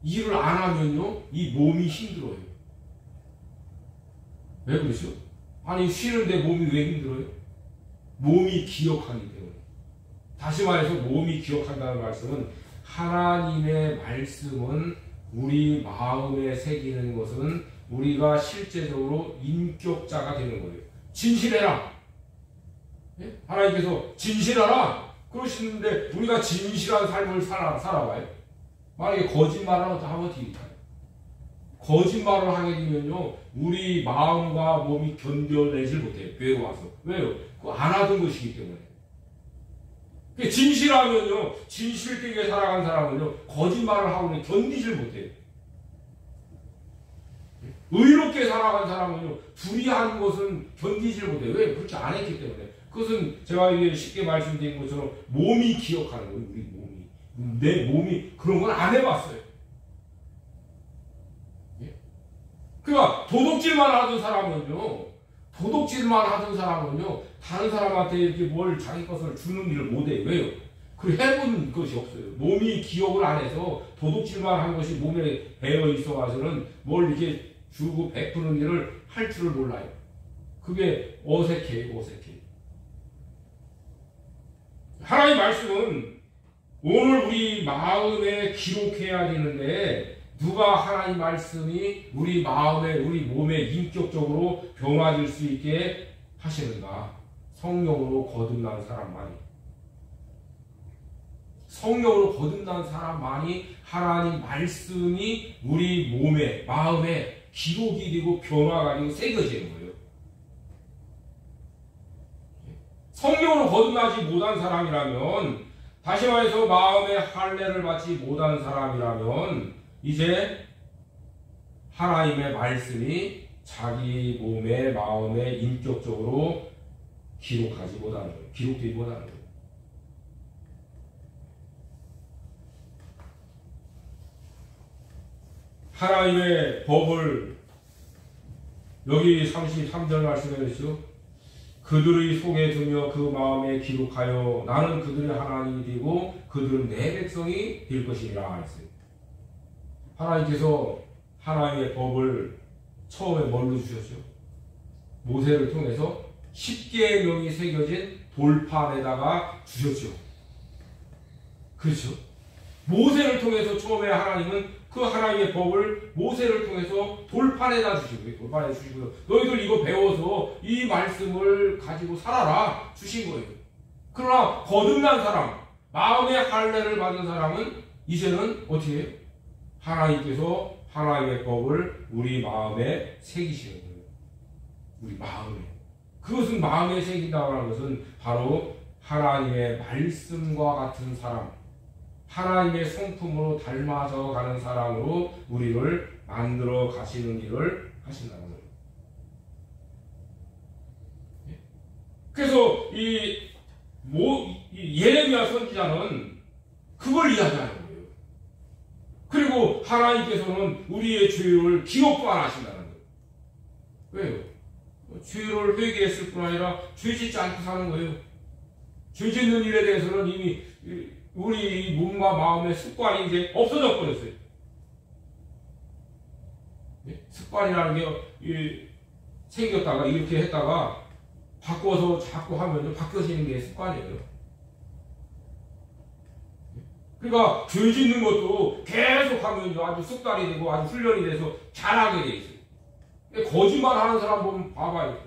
일을 안 하면요 이 몸이 힘들어요. 왜 그러죠? 아니 쉬는데 몸이 왜 힘들어요? 몸이 기억하기 때문에. 다시 말해서 몸이 기억한다는 말씀은 하나님의 말씀은 우리 마음에 새기는 것은 우리가 실제적으로 인격자가 되는 거예요. 진실해라. 예? 하나님께서 진실하라 그러시는데 우리가 진실한 삶을 살아와요. 만약에 거짓말을 하면 어떻게 될까요? 거짓말을 하게 되면요 우리 마음과 몸이 견뎌내질 못해요. 외로워서. 왜요? 그거 안 하던 것이기 때문에. 진실하면요 진실되게 살아간 사람은요 거짓말을 하고는 견디질 못해요. 의롭게 살아간 사람은요 불의한 것은 견디질 못해요. 왜? 그렇게 안 했기 때문에. 그것은 제가 쉽게 말씀드린 것처럼 몸이 기억하는 거예요. 우리 몸이. 내 몸이 그런 걸 안 해봤어요. 예? 그러니까 도둑질만 하던 사람은요 다른 사람한테 이렇게 뭘 자기 것을 주는 일을 못해요. 왜요? 그 해본 것이 없어요. 몸이 기억을 안 해서 도둑질만 한 것이 몸에 배어 있어가지고는 뭘 이렇게 주고 베푸는 일을 할 줄을 몰라요. 그게 어색해요, 어색해. 하나님 말씀은 오늘 우리 마음에 기록해야 되는데 누가 하나님 말씀이 우리 마음에 우리 몸에 인격적으로 변화될 수 있게 하시는가? 성령으로 거듭난 사람만이. 성령으로 거듭난 사람만이 하나님 말씀이 우리 몸에 마음에 기록이 되고 변화가 되고 새겨지는 거예요. 성령으로 거듭나지 못한 사람이라면, 다시 말해서 마음의 할례를 받지 못한 사람이라면 이제 하나님의 말씀이 자기 몸에 마음에 인격적으로 기록하지 못하는 거예요. 기록되지 못하는 거예요. 하나님의 법을 여기 33절 말씀에 그랬죠. 그들의 속에 두며 그 마음에 기록하여 나는 그들의 하나님이 되고 그들은 내 백성이 될 것이라 했어요. 하나님께서 하나님의 법을 처음에 뭘로 주셨죠? 모세를 통해서 10계명이 새겨진 돌판에다가 주셨죠. 그렇죠? 모세를 통해서 처음에 하나님은 그 하나님의 법을 모세를 통해서 돌판에다 주시고요. 돌판에 주시고요. 너희들 이거 배워서 이 말씀을 가지고 살아라 주신 거예요. 그러나 거듭난 사람, 마음의 할례를 받은 사람은 이제는 어떻게 해요? 하나님께서 하나님의 법을 우리 마음에 새기시는 거예요. 우리 마음에. 그것은 마음에 새긴다고 하는 것은 바로 하나님의 말씀과 같은 사람, 하나님의 성품으로 닮아져 가는 사람으로 우리를 만들어 가시는 일을 하신다는 거예요. 그래서 이 예레미야 선지자는 그걸 이야기하는 거예요. 그리고 하나님께서는 우리의 죄를 기억도 안 하신다는 거예요. 왜요? 죄를 회개했을 뿐 아니라 죄 짓지 않고 사는 거예요. 죄 짓는 일에 대해서는 이미 우리 몸과 마음의 습관이 이제 없어져 버렸어요. 습관이라는 게 생겼다가 이렇게 했다가 바꿔서 자꾸 하면 바뀌어지는 게 습관이에요. 그러니까 죄 짓는 것도 계속 하면 아주 습관이 되고 아주 훈련이 돼서 잘하게 돼 있어요. 거짓말 하는 사람 보면 봐봐요.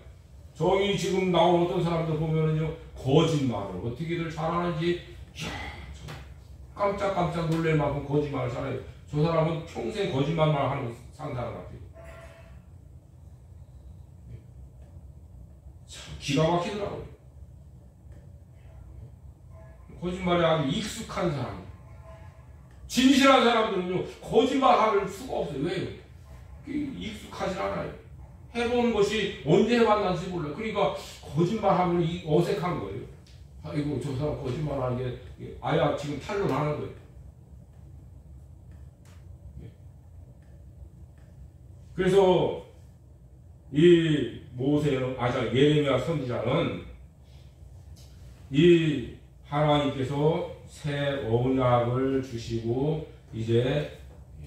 저기 지금 나온 어떤 사람들 보면은요, 거짓말을 어떻게들 잘하는지, 이야, 깜짝깜짝 놀랄 만큼 거짓말을 잘해요. 저 사람은 평생 거짓말만 하는 사람 같아요. 참 기가 막히더라고요. 거짓말에 아주 익숙한 사람. 진실한 사람들은요, 거짓말할 수가 없어요. 왜요? 익숙하지 않아요. 해본 것이 언제 해봤는지 몰라요. 그러니까 거짓말하면 어색한 거예요. 아이고, 저 사람 거짓말하는 게 아야 지금 탄론하는 거예요. 그래서 이 예레미야 선지자는 이 하나님께서 새 언약을 주시고 이제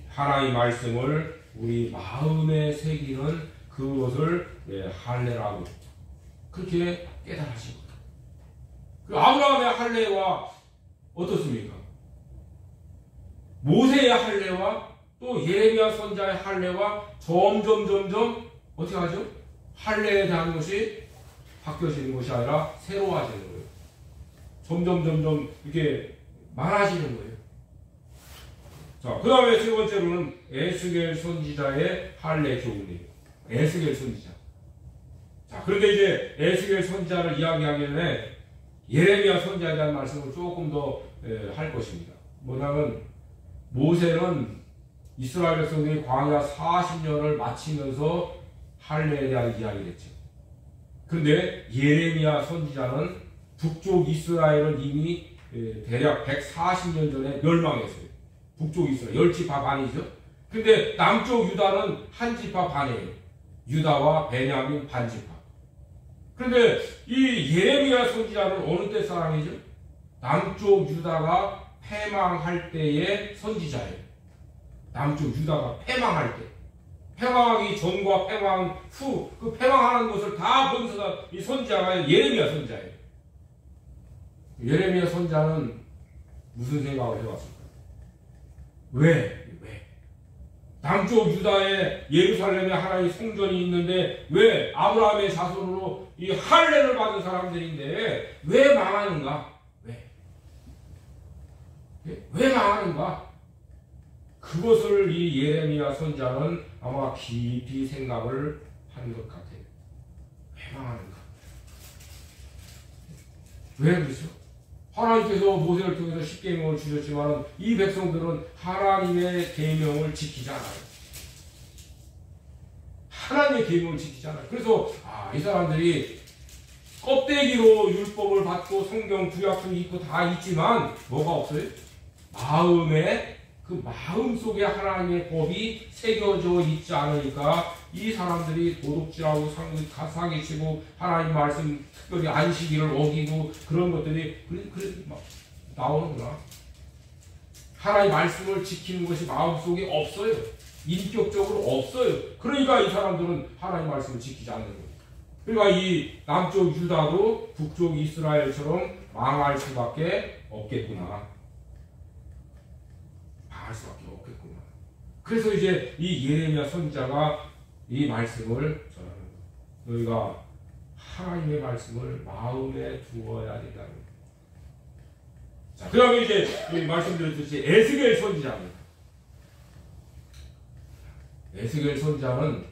하나님 말씀을 우리 마음에 새기는 그것을 할례라고 그렇게 깨달으신 거예요. 그 아브라함의 할례와 어떻습니까? 모세의 할례와 또 예레미야 선지자의 할례와 점점 어떻게 하죠? 할례에 대한 것이 바뀌어지는 것이 아니라 새로워지는 거예요. 점점 이렇게 많아지는 거예요. 자, 그 다음에 세 번째로는 에스겔 선지자의 할례 교훈이에요. 에스겔 선지자. 자, 그런데 이제 에스겔 선지자를 이야기하기 전에 예레미야 선지자에 대한 말씀을 조금 더 할 것입니다. 뭐냐면 모세는 이스라엘 백성들이 광야 40년을 마치면서 할례에 대한 이야기를 했죠. 그런데 예레미야 선지자는 북쪽 이스라엘은 이미 대략 140년 전에 멸망했어요. 북쪽 이스라엘 10지파 반이죠. 근데 남쪽 유다는 한 지파 반이에요. 유다와 베냐민 반지파. 그런데 이 예레미야 선지자는 어느 때 사람이죠? 남쪽 유다가 패망할 때의 선지자예요. 남쪽 유다가 패망할 때. 패망하기 전과 패망 후, 그 패망하는 것을 다 보면서 이 선지자가 예레미야 선지자예요. 예레미야 선지자는 무슨 생각을 해봤을까요? 왜? 남쪽 유다의 예루살렘에 하나의 성전이 있는데 왜 아브라함의 자손으로 이 할례를 받은 사람들인데 왜 망하는가? 왜 망하는가? 그것을 이 예레미야 선지자는 아마 깊이 생각을 한 것 같아요. 왜 망하는가? 왜 그렇죠? 하나님께서 모세를 통해서 십계명을 주셨지만 이 백성들은 하나님의 계명을 지키지 않아요. 하나님의 계명을 지키지 않아요. 그래서 이 사람들이 껍데기로 율법을 받고 성경 구약성 있고 다 있지만 뭐가 없어요? 마음에 그 마음 속에 하나님의 법이 새겨져 있지 않으니까 이 사람들이 도둑질하고 사기치고 하나님 말씀 특별히 안식일을 어기고 그런 것들이 막 나오는구나. 하나님 말씀을 지키는 것이 마음속에 없어요. 인격적으로 없어요. 그러니까 이 사람들은 하나님 말씀을 지키지 않는 거예요. 그러니까 이 남쪽 유다도 북쪽 이스라엘처럼 망할 수밖에 없겠구나. 망할 수밖에 없겠구나. 그래서 이제 이 예레미야 선지자가 이 말씀을 전하는 거예요. 너희가 하나님의 말씀을 마음에 두어야 된다는 거예요. 자, 그 다음에 이제 말씀드렸듯이 에스겔 선지자입니다. 에스겔 선지자는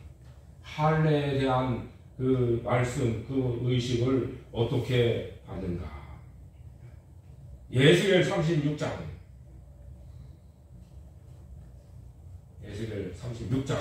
할례에 대한 그 말씀, 그 의식을 어떻게 받는가? 에스겔 36장. 에스겔 36장.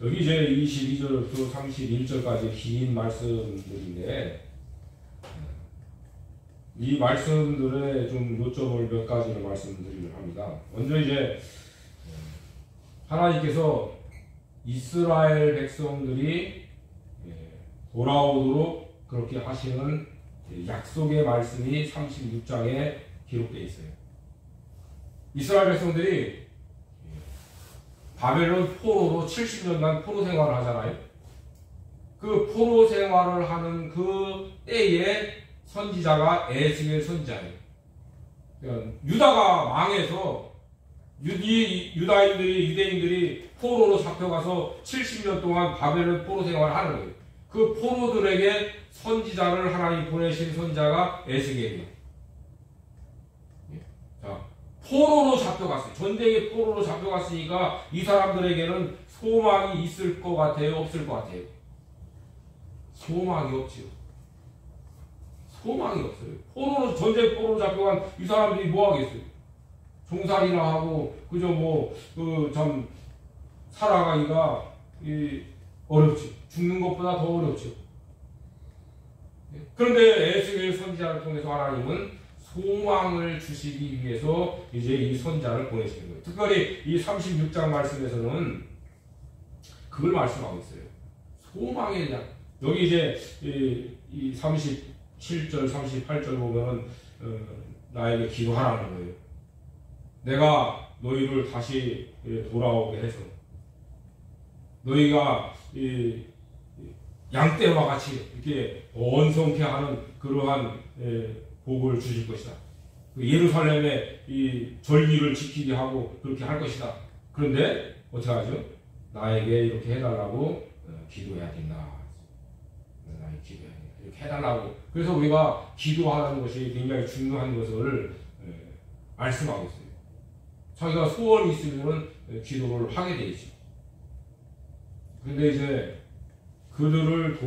여기 이제 22절부터 31절까지 긴 말씀들인데 이 말씀들의 좀 요점을 몇 가지를 말씀드리려 합니다. 먼저 이제 하나님께서 이스라엘 백성들이 돌아오도록 그렇게 하시는 약속의 말씀이 36장에 기록되어 있어요. 이스라엘 백성들이 바벨론 포로로 70년간 포로 생활을 하잖아요. 그 포로 생활을 하는 그 때에 선지자가 에스겔 선지자예요. 그러니까 유다가 망해서 유대인들이 포로로 잡혀가서 70년 동안 바벨론 포로 생활을 하는 거예요. 그 포로들에게 선지자를 하나님 보내신 선지자가 에스겔이에요. 자, 포로로 잡혀갔어요. 전쟁의 포로로 잡혀갔으니까 이 사람들에게는 소망이 있을 것 같아요? 없을 것 같아요? 소망이 없지요. 소망이 없어요. 전쟁 포로로 잡혀간 이 사람들이 뭐 하겠어요? 종살이나 하고, 그저 참, 살아가기가, 어렵지. 죽는 것보다 더 어렵죠. 그런데 에스겔 선지자를 통해서 하나님은 소망을 주시기 위해서 이제 이 선지자를 보내시는 거예요. 특별히 이 36장 말씀에서는 그걸 말씀하고 있어요. 소망에 대한, 여기 이제 이 37절, 38절 보면은, 나에게 기도하라는 거예요. 내가 너희를 다시 돌아오게 해서, 너희가 양떼와 같이 이렇게 번성케 하는 그러한 복을 주실 것이다. 예루살렘의 이 절기를 지키게 하고 그렇게 할 것이다. 그런데 어떻게 하죠? 나에게 이렇게 해달라고 기도해야 된다. 나에게 기도해야 된다. 이렇게 해달라고. 그래서 우리가 기도하는 것이 굉장히 중요한 것을 말씀하고 있어요. 자기가 소원이 있으면 기도를 하게 돼 있죠. 근데 이제 그들을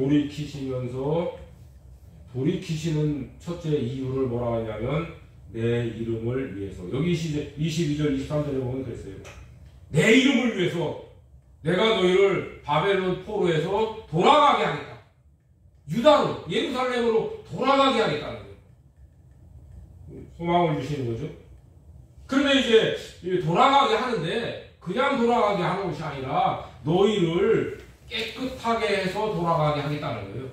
돌이키시는 첫째 이유를 뭐라 하냐면 내 이름을 위해서. 여기 22절 23절에 보면 그랬어요. 내 이름을 위해서 내가 너희를 바벨론 포로에서 돌아가게 하겠다. 유다로, 예루살렘으로 돌아가게 하겠다는 거예요. 소망을 주시는 거죠. 그런데 이제 돌아가게 하는데 그냥 돌아가게 하는 것이 아니라 너희를 깨끗하게 해서 돌아가게 하겠다는 거예요.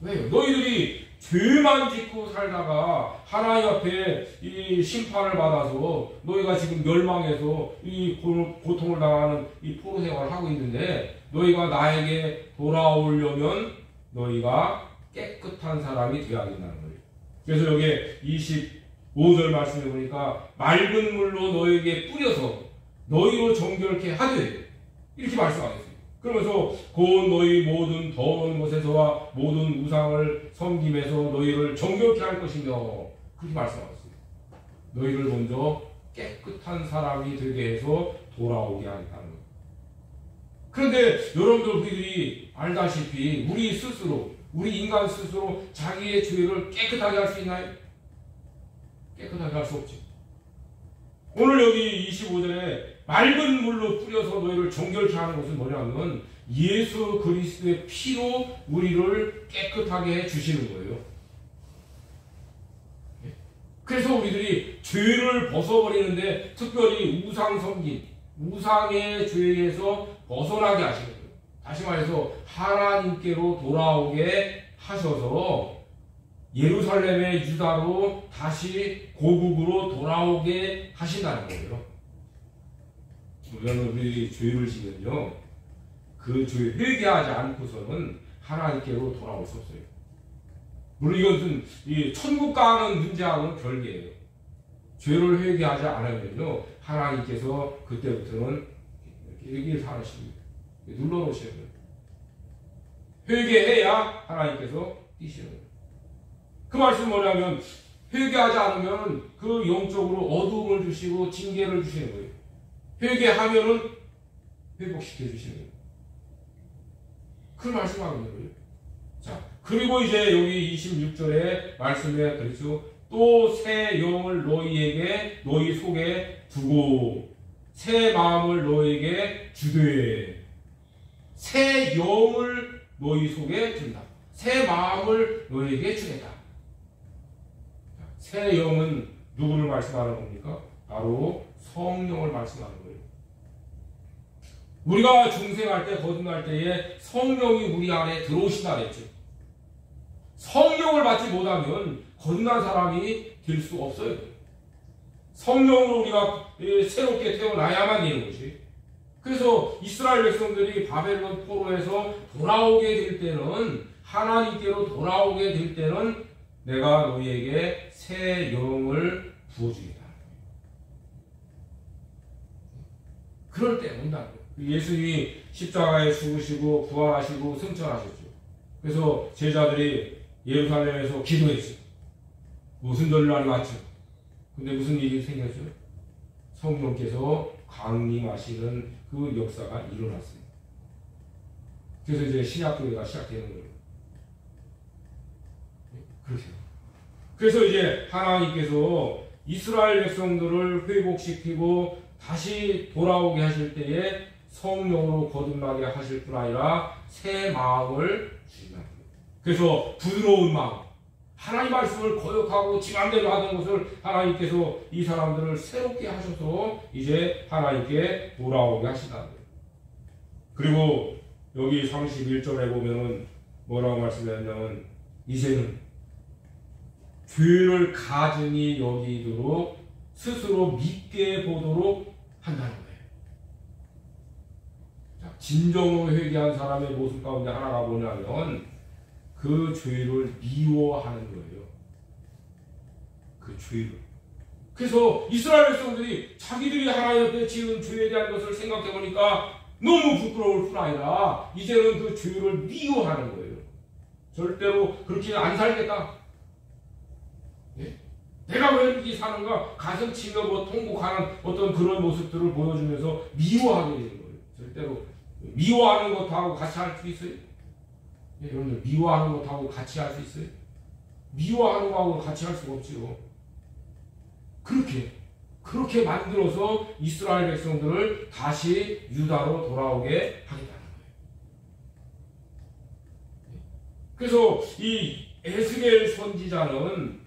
왜요? 너희들이 죄만 짓고 살다가 하나님 앞에 이 심판을 받아서 너희가 지금 멸망해서 이 고통을 당하는 이 포로 생활을 하고 있는데 너희가 나에게 돌아오려면 너희가 깨끗한 사람이 되어야겠다는 거예요. 그래서 여기에 25절 말씀해 보니까 맑은 물로 너희에게 뿌려서 너희로 정결케 하되 이렇게 말씀하셨어요. 그러면서 곧 너희 모든 더러운 것에서와 모든 우상을 섬김에서 너희를 정결케 할 것이며 그렇게 말씀하셨어요. 너희를 먼저 깨끗한 사람이 되게 해서 돌아오게 하겠다는 거예요. 그런데 여러분들 우리들이 알다시피 우리 스스로 우리 인간 스스로 자기의 죄를 깨끗하게 할 수 있나요? 깨끗하게 할 수 없죠. 오늘 여기 25절에 맑은 물로 뿌려서 너희를 정결케 하는 것은 뭐냐면 예수 그리스도의 피로 우리를 깨끗하게 해주시는 거예요. 그래서 우리들이 죄를 벗어버리는데 특별히 우상 섬김, 우상의 죄에서 벗어나게 하시는 거예요. 다시 말해서 하나님께로 돌아오게 하셔서 예루살렘의 유다로 다시 고국으로 돌아오게 하신다는 거예요. 우리들이 죄를 지면요, 그 죄 회개하지 않고서는 하나님께로 돌아올 수 없어요. 물론 이것은 이 천국 가는 문제하고는 별개예요. 죄를 회개하지 않으면요, 하나님께서 그때부터는 이렇게 살아십니다. 눌러놓으셔야 돼요. 회개해야 하나님께서 뛰시는 거예요. 그 말씀 뭐냐면 회개하지 않으면 그 영적으로 어둠을 주시고 징계를 주시는 거예요. 회개하면은 회복시켜 주시는 거예요. 그 말씀하고 있는 거예요. 자, 그리고 이제 여기 26절에 말씀에 그렇죠. 또 새 영을 너희에게 너희 속에 두고 새 마음을 너희에게 주되 새 영을 너희 속에 준다. 새 마음을 너희에게 주겠다. 새 영은 누구를 말씀하는 겁니까? 바로 성령을 말씀하는 거예요. 우리가 중생할 때, 거듭날 때에 성령이 우리 안에 들어오신다 그랬죠. 성령을 받지 못하면 거듭난 사람이 될 수 없어요. 성령으로 우리가 새롭게 태어나야만 되는 것이. 그래서 이스라엘 백성들이 바벨론 포로에서 돌아오게 될 때는, 하나님께로 돌아오게 될 때는 내가 너희에게 새 영을 부어주겠다. 그럴 때 온다는 거예요. 예수님이 십자가에 죽으시고 부활하시고 승천하셨죠. 그래서 제자들이 예루살렘에서 기도했어요. 무슨 전날이 왔죠. 근데 무슨 일이 생겼죠? 성령께서 강림하시는 그 역사가 일어났어요. 그래서 이제 신약교회가 시작되는 거예요. 그렇게. 그래서 이제 하나님께서 이스라엘 백성들을 회복시키고 다시 돌아오게 하실 때에 성령으로 거듭나게 하실 뿐 아니라 새 마음을 주신다. 그래서 부드러운 마음, 하나님 말씀을 거역하고 지 맘대로 하던 것을 하나님께서 이 사람들을 새롭게 하셔서 이제 하나님께 돌아오게 하신다는 거예요. 그리고 여기 31절에 보면은 뭐라고 말씀하냐면 이제는 죄를 가증히 여기도록 스스로 믿게 보도록 한다는 거예요. 자, 진정으로 회개한 사람의 모습 가운데 하나가 뭐냐면 그 죄를 미워하는 거예요. 그 죄를. 그래서 이스라엘 백성들이 자기들이 하나님 앞에 지은 죄에 대한 것을 생각해 보니까 너무 부끄러울 뿐 아니라 이제는 그 죄를 미워하는 거예요. 절대로 그렇게 안 살겠다. 예? 내가 왜 이렇게 사는가? 가슴 치며 뭐 통곡하는 어떤 그런 모습들을 보여주면서 미워하게 되는 거예요. 절대로 미워하는 것하고 같이 할 수 있어요? 예, 여러분들 미워하는 것하고 같이 할 수 있어요? 미워하는 것하고 같이 할 수가 없지요. 그렇게 그렇게 만들어서 이스라엘 백성들을 다시 유다로 돌아오게 하겠다는 거예요. 그래서 이 에스겔 선지자는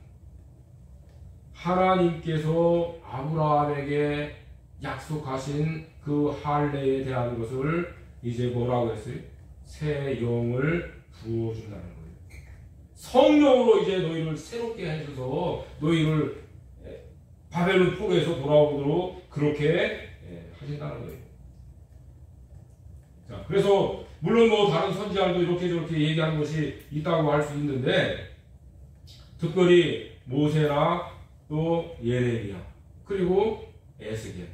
하나님께서 아브라함에게 약속하신 그 할례에 대한 것을 이제 뭐라고 했어요? 새 영을 부어준다는 거예요. 성령으로 이제 너희를 새롭게 하셔서 너희를 바벨론 포로에서 돌아오도록 그렇게 하신다는 거예요. 자, 그래서 물론 뭐 다른 선지자들도 이렇게 저렇게 얘기하는 것이 있다고 할 수 있는데, 특별히 모세나 또 예레미야 그리고 에스겔.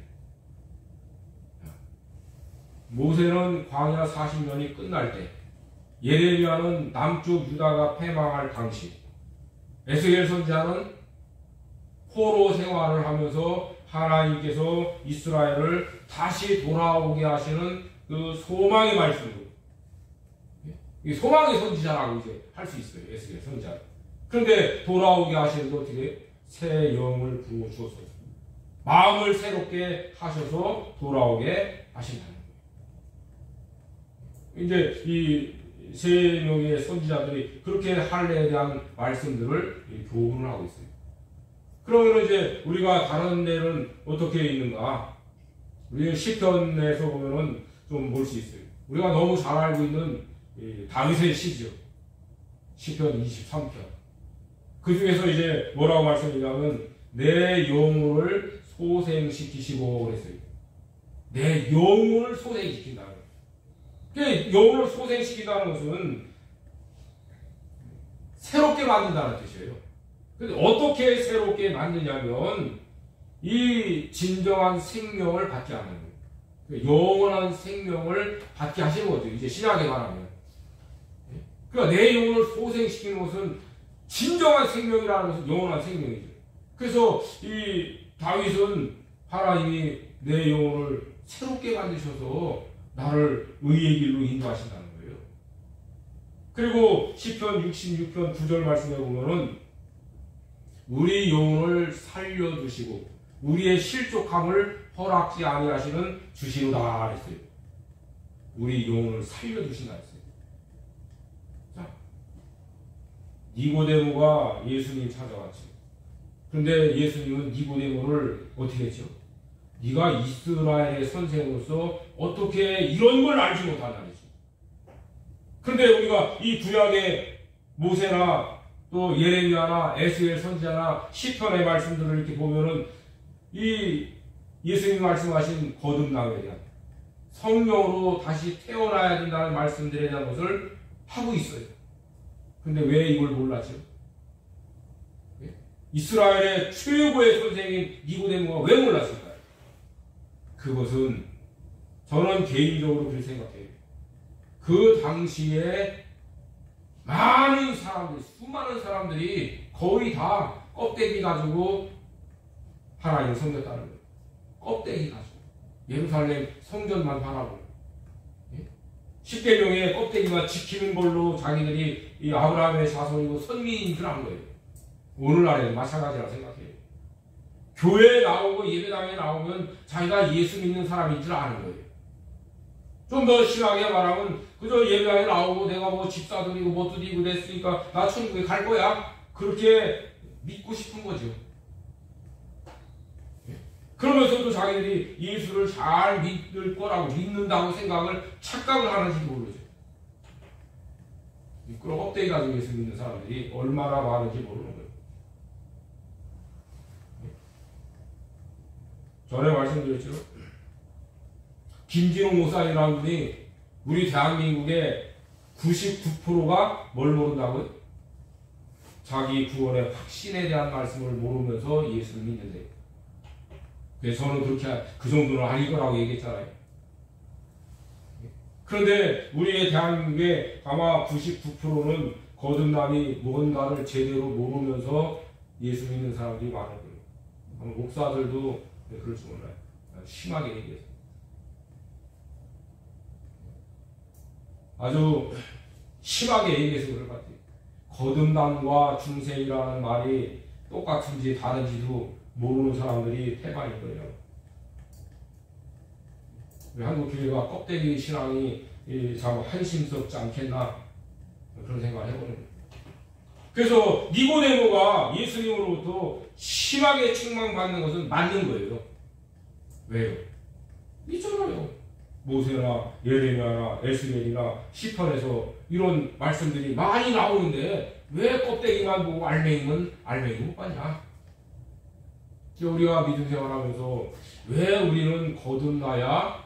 모세는 광야 40년이 끝날 때, 예레미야는 남쪽 유다가 패망할 당시, 에스겔 선지자는 포로 생활을 하면서 하나님께서 이스라엘을 다시 돌아오게 하시는 그 소망의 말씀으로, 이 소망의 선지자라고 이제 할 수 있어요. 에스겔 선지자. 그런데 돌아오게 하시는 거 어떻게? 새 영을 부어 주어서 마음을 새롭게 하셔서 돌아오게 하신다는 거예요. 이제 이 세 명의 선지자들이 그렇게 할례에 대한 말씀들을 교훈을 하고 있어요. 그러면 이제 우리가 다른 데는 어떻게 있는가? 우리는 시편에서 보면은 좀 볼 수 있어요. 우리가 너무 잘 알고 있는 다윗의 시죠. 시편 23편. 그 중에서 이제 뭐라고 말씀드리냐면, 내 영혼을 소생시키시고 그랬어요. 내 영혼을 소생시킨다는 거예요. 영혼을 소생시킨다는 것은 새롭게 만든다는 뜻이에요. 근데 어떻게 새롭게 만드냐면, 이 진정한 생명을 받게 하는 거예요. 영원한 생명을 받게 하시는 거죠. 이제 신약에 말하면. 그러니까 내 영혼을 소생시키는 것은 진정한 생명이라는 것은 영원한 생명이죠. 그래서 이 다윗은 하나님이 내 영혼을 새롭게 만드셔서 나를 의의 길로 인도하신다는 거예요. 그리고 시편 66편 9절 말씀에 보면은 우리 영혼을 살려두시고 우리의 실족함을 허락지 아니하시는 주시로다 했어요. 우리 영혼을 살려두신다 했어요. 자, 니고데모가 예수님 찾아왔죠. 그런데 예수님은 니고데모를 어떻게 했죠? 네가 이스라엘의 선생으로서 어떻게 이런 걸 알지 못하냐고. 그런데 우리가 이 구약의 모세나 또 예레미야나 에스겔 선지자나 시편의 말씀들을 이렇게 보면은 이 예수님이 말씀하신 거듭남에 대한, 성령으로 다시 태어나야 된다는 말씀들에 대한 것을 하고 있어요. 근데 왜 이걸 몰랐죠? 이스라엘의 최고의 선생인 니고데모가 왜 몰랐을까요? 그것은 저는 개인적으로 그렇게 생각해요. 그 당시에 많은 사람들, 수많은 사람들이 거의 다 껍데기 가지고 하나님을 섬겼다는 거예요. 껍데기 가지고. 예루살렘 성전만 바라보고. 10계명의 껍데기만 지키는 걸로 자기들이 이 아브라함의 자손이고 선민인 줄 안 거예요. 오늘날에는 마찬가지라고 생각해요. 교회에 나오고 예배당에 나오면 자기가 예수 믿는 사람인 줄 아는 거예요. 좀 더 심하게 말하면 그저 예배당에 나오고 내가 뭐 집사들이고 뭐 뚜디고 됐으니까 나 천국에 갈 거야. 그렇게 믿고 싶은 거죠. 그러면서도 자기들이 예수를 잘 믿을 거라고 믿는다고 착각을 하는지 모르죠. 그런 껍데기 가지고 예수 믿는 사람들이 얼마나 많은지 모르는 거예요. 전에 말씀드렸죠. 김진호 목사님이라는 분이 우리 대한민국의 99%가 뭘 모른다고요? 자기 구원의 확신에 대한 말씀을 모르면서 예수를 믿는데, 그래서 저는 그렇게 그 정도는 아닐 거라고 얘기했잖아요. 그런데 우리의 대한민국의 아마 99%는 거듭남이 뭔가를 제대로 모르면서 예수 믿는 사람들이 많을 거예요. 아마 목사들도 그럴 줄 몰라요. 심하게 얘기해서. 아주 심하게 얘기해서 그럴 것 같아요. 거듭남과 중생이라는 말이 똑같은지 다른지도 모르는 사람들이 태반인 거예요. 우리 한국 교회가 껍데기 신앙이 참 한심스럽지 않겠나 그런 생각을 해보는 거예요. 그래서 니고데모가 예수님으로부터 심하게 책망받는 것은 맞는 거예요. 왜요? 있잖아요. 모세나 예레미야나 에스겔이나 시편에서 이런 말씀들이 많이 나오는데 왜 껍데기만 보고 알맹이는 알맹이 못 봤냐? 우리가 믿음 생활하면서 왜 우리는 거듭나야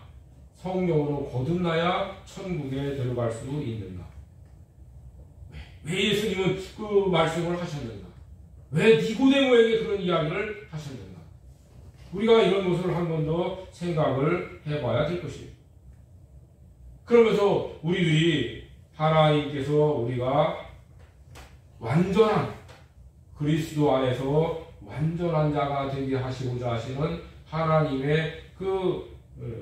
성령으로 거듭나야 천국에 들어갈 수 있는가? 왜 예수님은 그 말씀을 하셨는가? 왜 니고데모에게 그런 이야기를 하셨는가? 우리가 이런 것을 한 번 더 생각을 해봐야 될 것이에요. 그러면서 우리들이 하나님께서 우리가 완전한 그리스도 안에서 완전한 자가 되게 하시고자 하시는 하나님의 그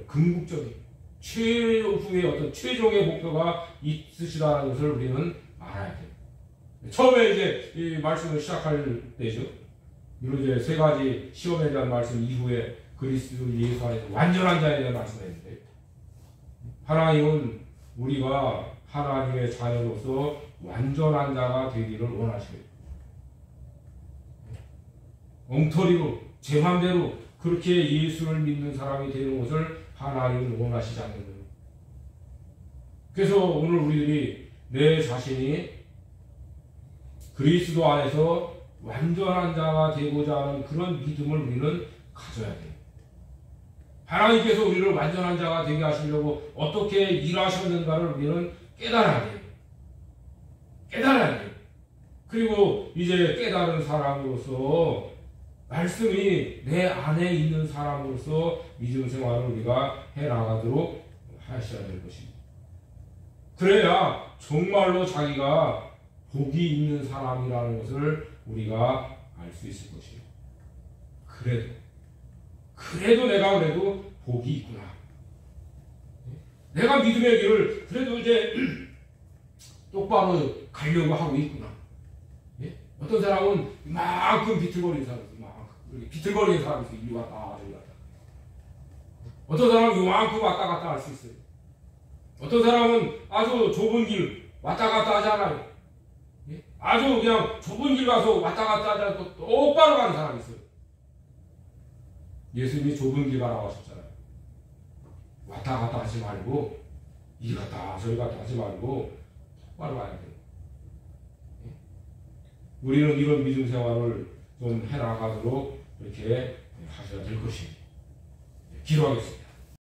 궁극적인 최후의 어떤 최종의 목표가 있으시다는 것을 우리는 알아야 돼요. 처음에 이제 이 말씀을 시작할 때죠. 이런 이제 세 가지 시험에 대한 말씀 이후에 그리스도 예수 안에서 완전한 자에 대한 말씀을 했는데, 하나님은 우리가 하나님의 자녀로서 완전한 자가 되기를 원하시고, 엉터리로 제 맘대로 그렇게 예수를 믿는 사람이 되는 것을 하나님은 원하시지 않는 거예요. 그래서 오늘 우리들이 내 자신이 그리스도 안에서 완전한 자가 되고자 하는 그런 믿음을 우리는 가져야 돼요. 하나님께서 우리를 완전한 자가 되게 하시려고 어떻게 일하셨는가를 우리는 깨달아야 돼요. 깨달아야 돼요. 그리고 이제 깨달은 사람으로서 말씀이 내 안에 있는 사람으로서 믿음 생활을 우리가 해나가도록 하셔야 될 것입니다. 그래야 정말로 자기가 복이 있는 사람이라는 것을 우리가 알 수 있을 것이에요. 그래도 내가 그래도 복이 있구나. 내가 믿음의 길을 그래도 이제 똑바로 가려고 하고 있구나. 어떤 사람은 이만큼 비틀거리는 사람이 있어요. 비틀거리는 사람이 있어요. 이리 왔다 저리 왔다. 어떤 사람은 이만큼 왔다 갔다 할 수 있어요. 어떤 사람은 아주 좁은 길 왔다 갔다 하지 않아요. 아주 그냥 좁은 길 가서 왔다 갔다 하지 않고 똑바로 가는 사람이 있어요. 예수님이 좁은 길 가라고 하셨잖아요. 왔다 갔다 하지 말고 이리 갔다 저리 갔다 하지 말고 똑바로 가야 돼요. 우리는 이런 믿음 생활을 좀 해나가도록 이렇게 하셔야 될 것입니다. 기도하겠습니다.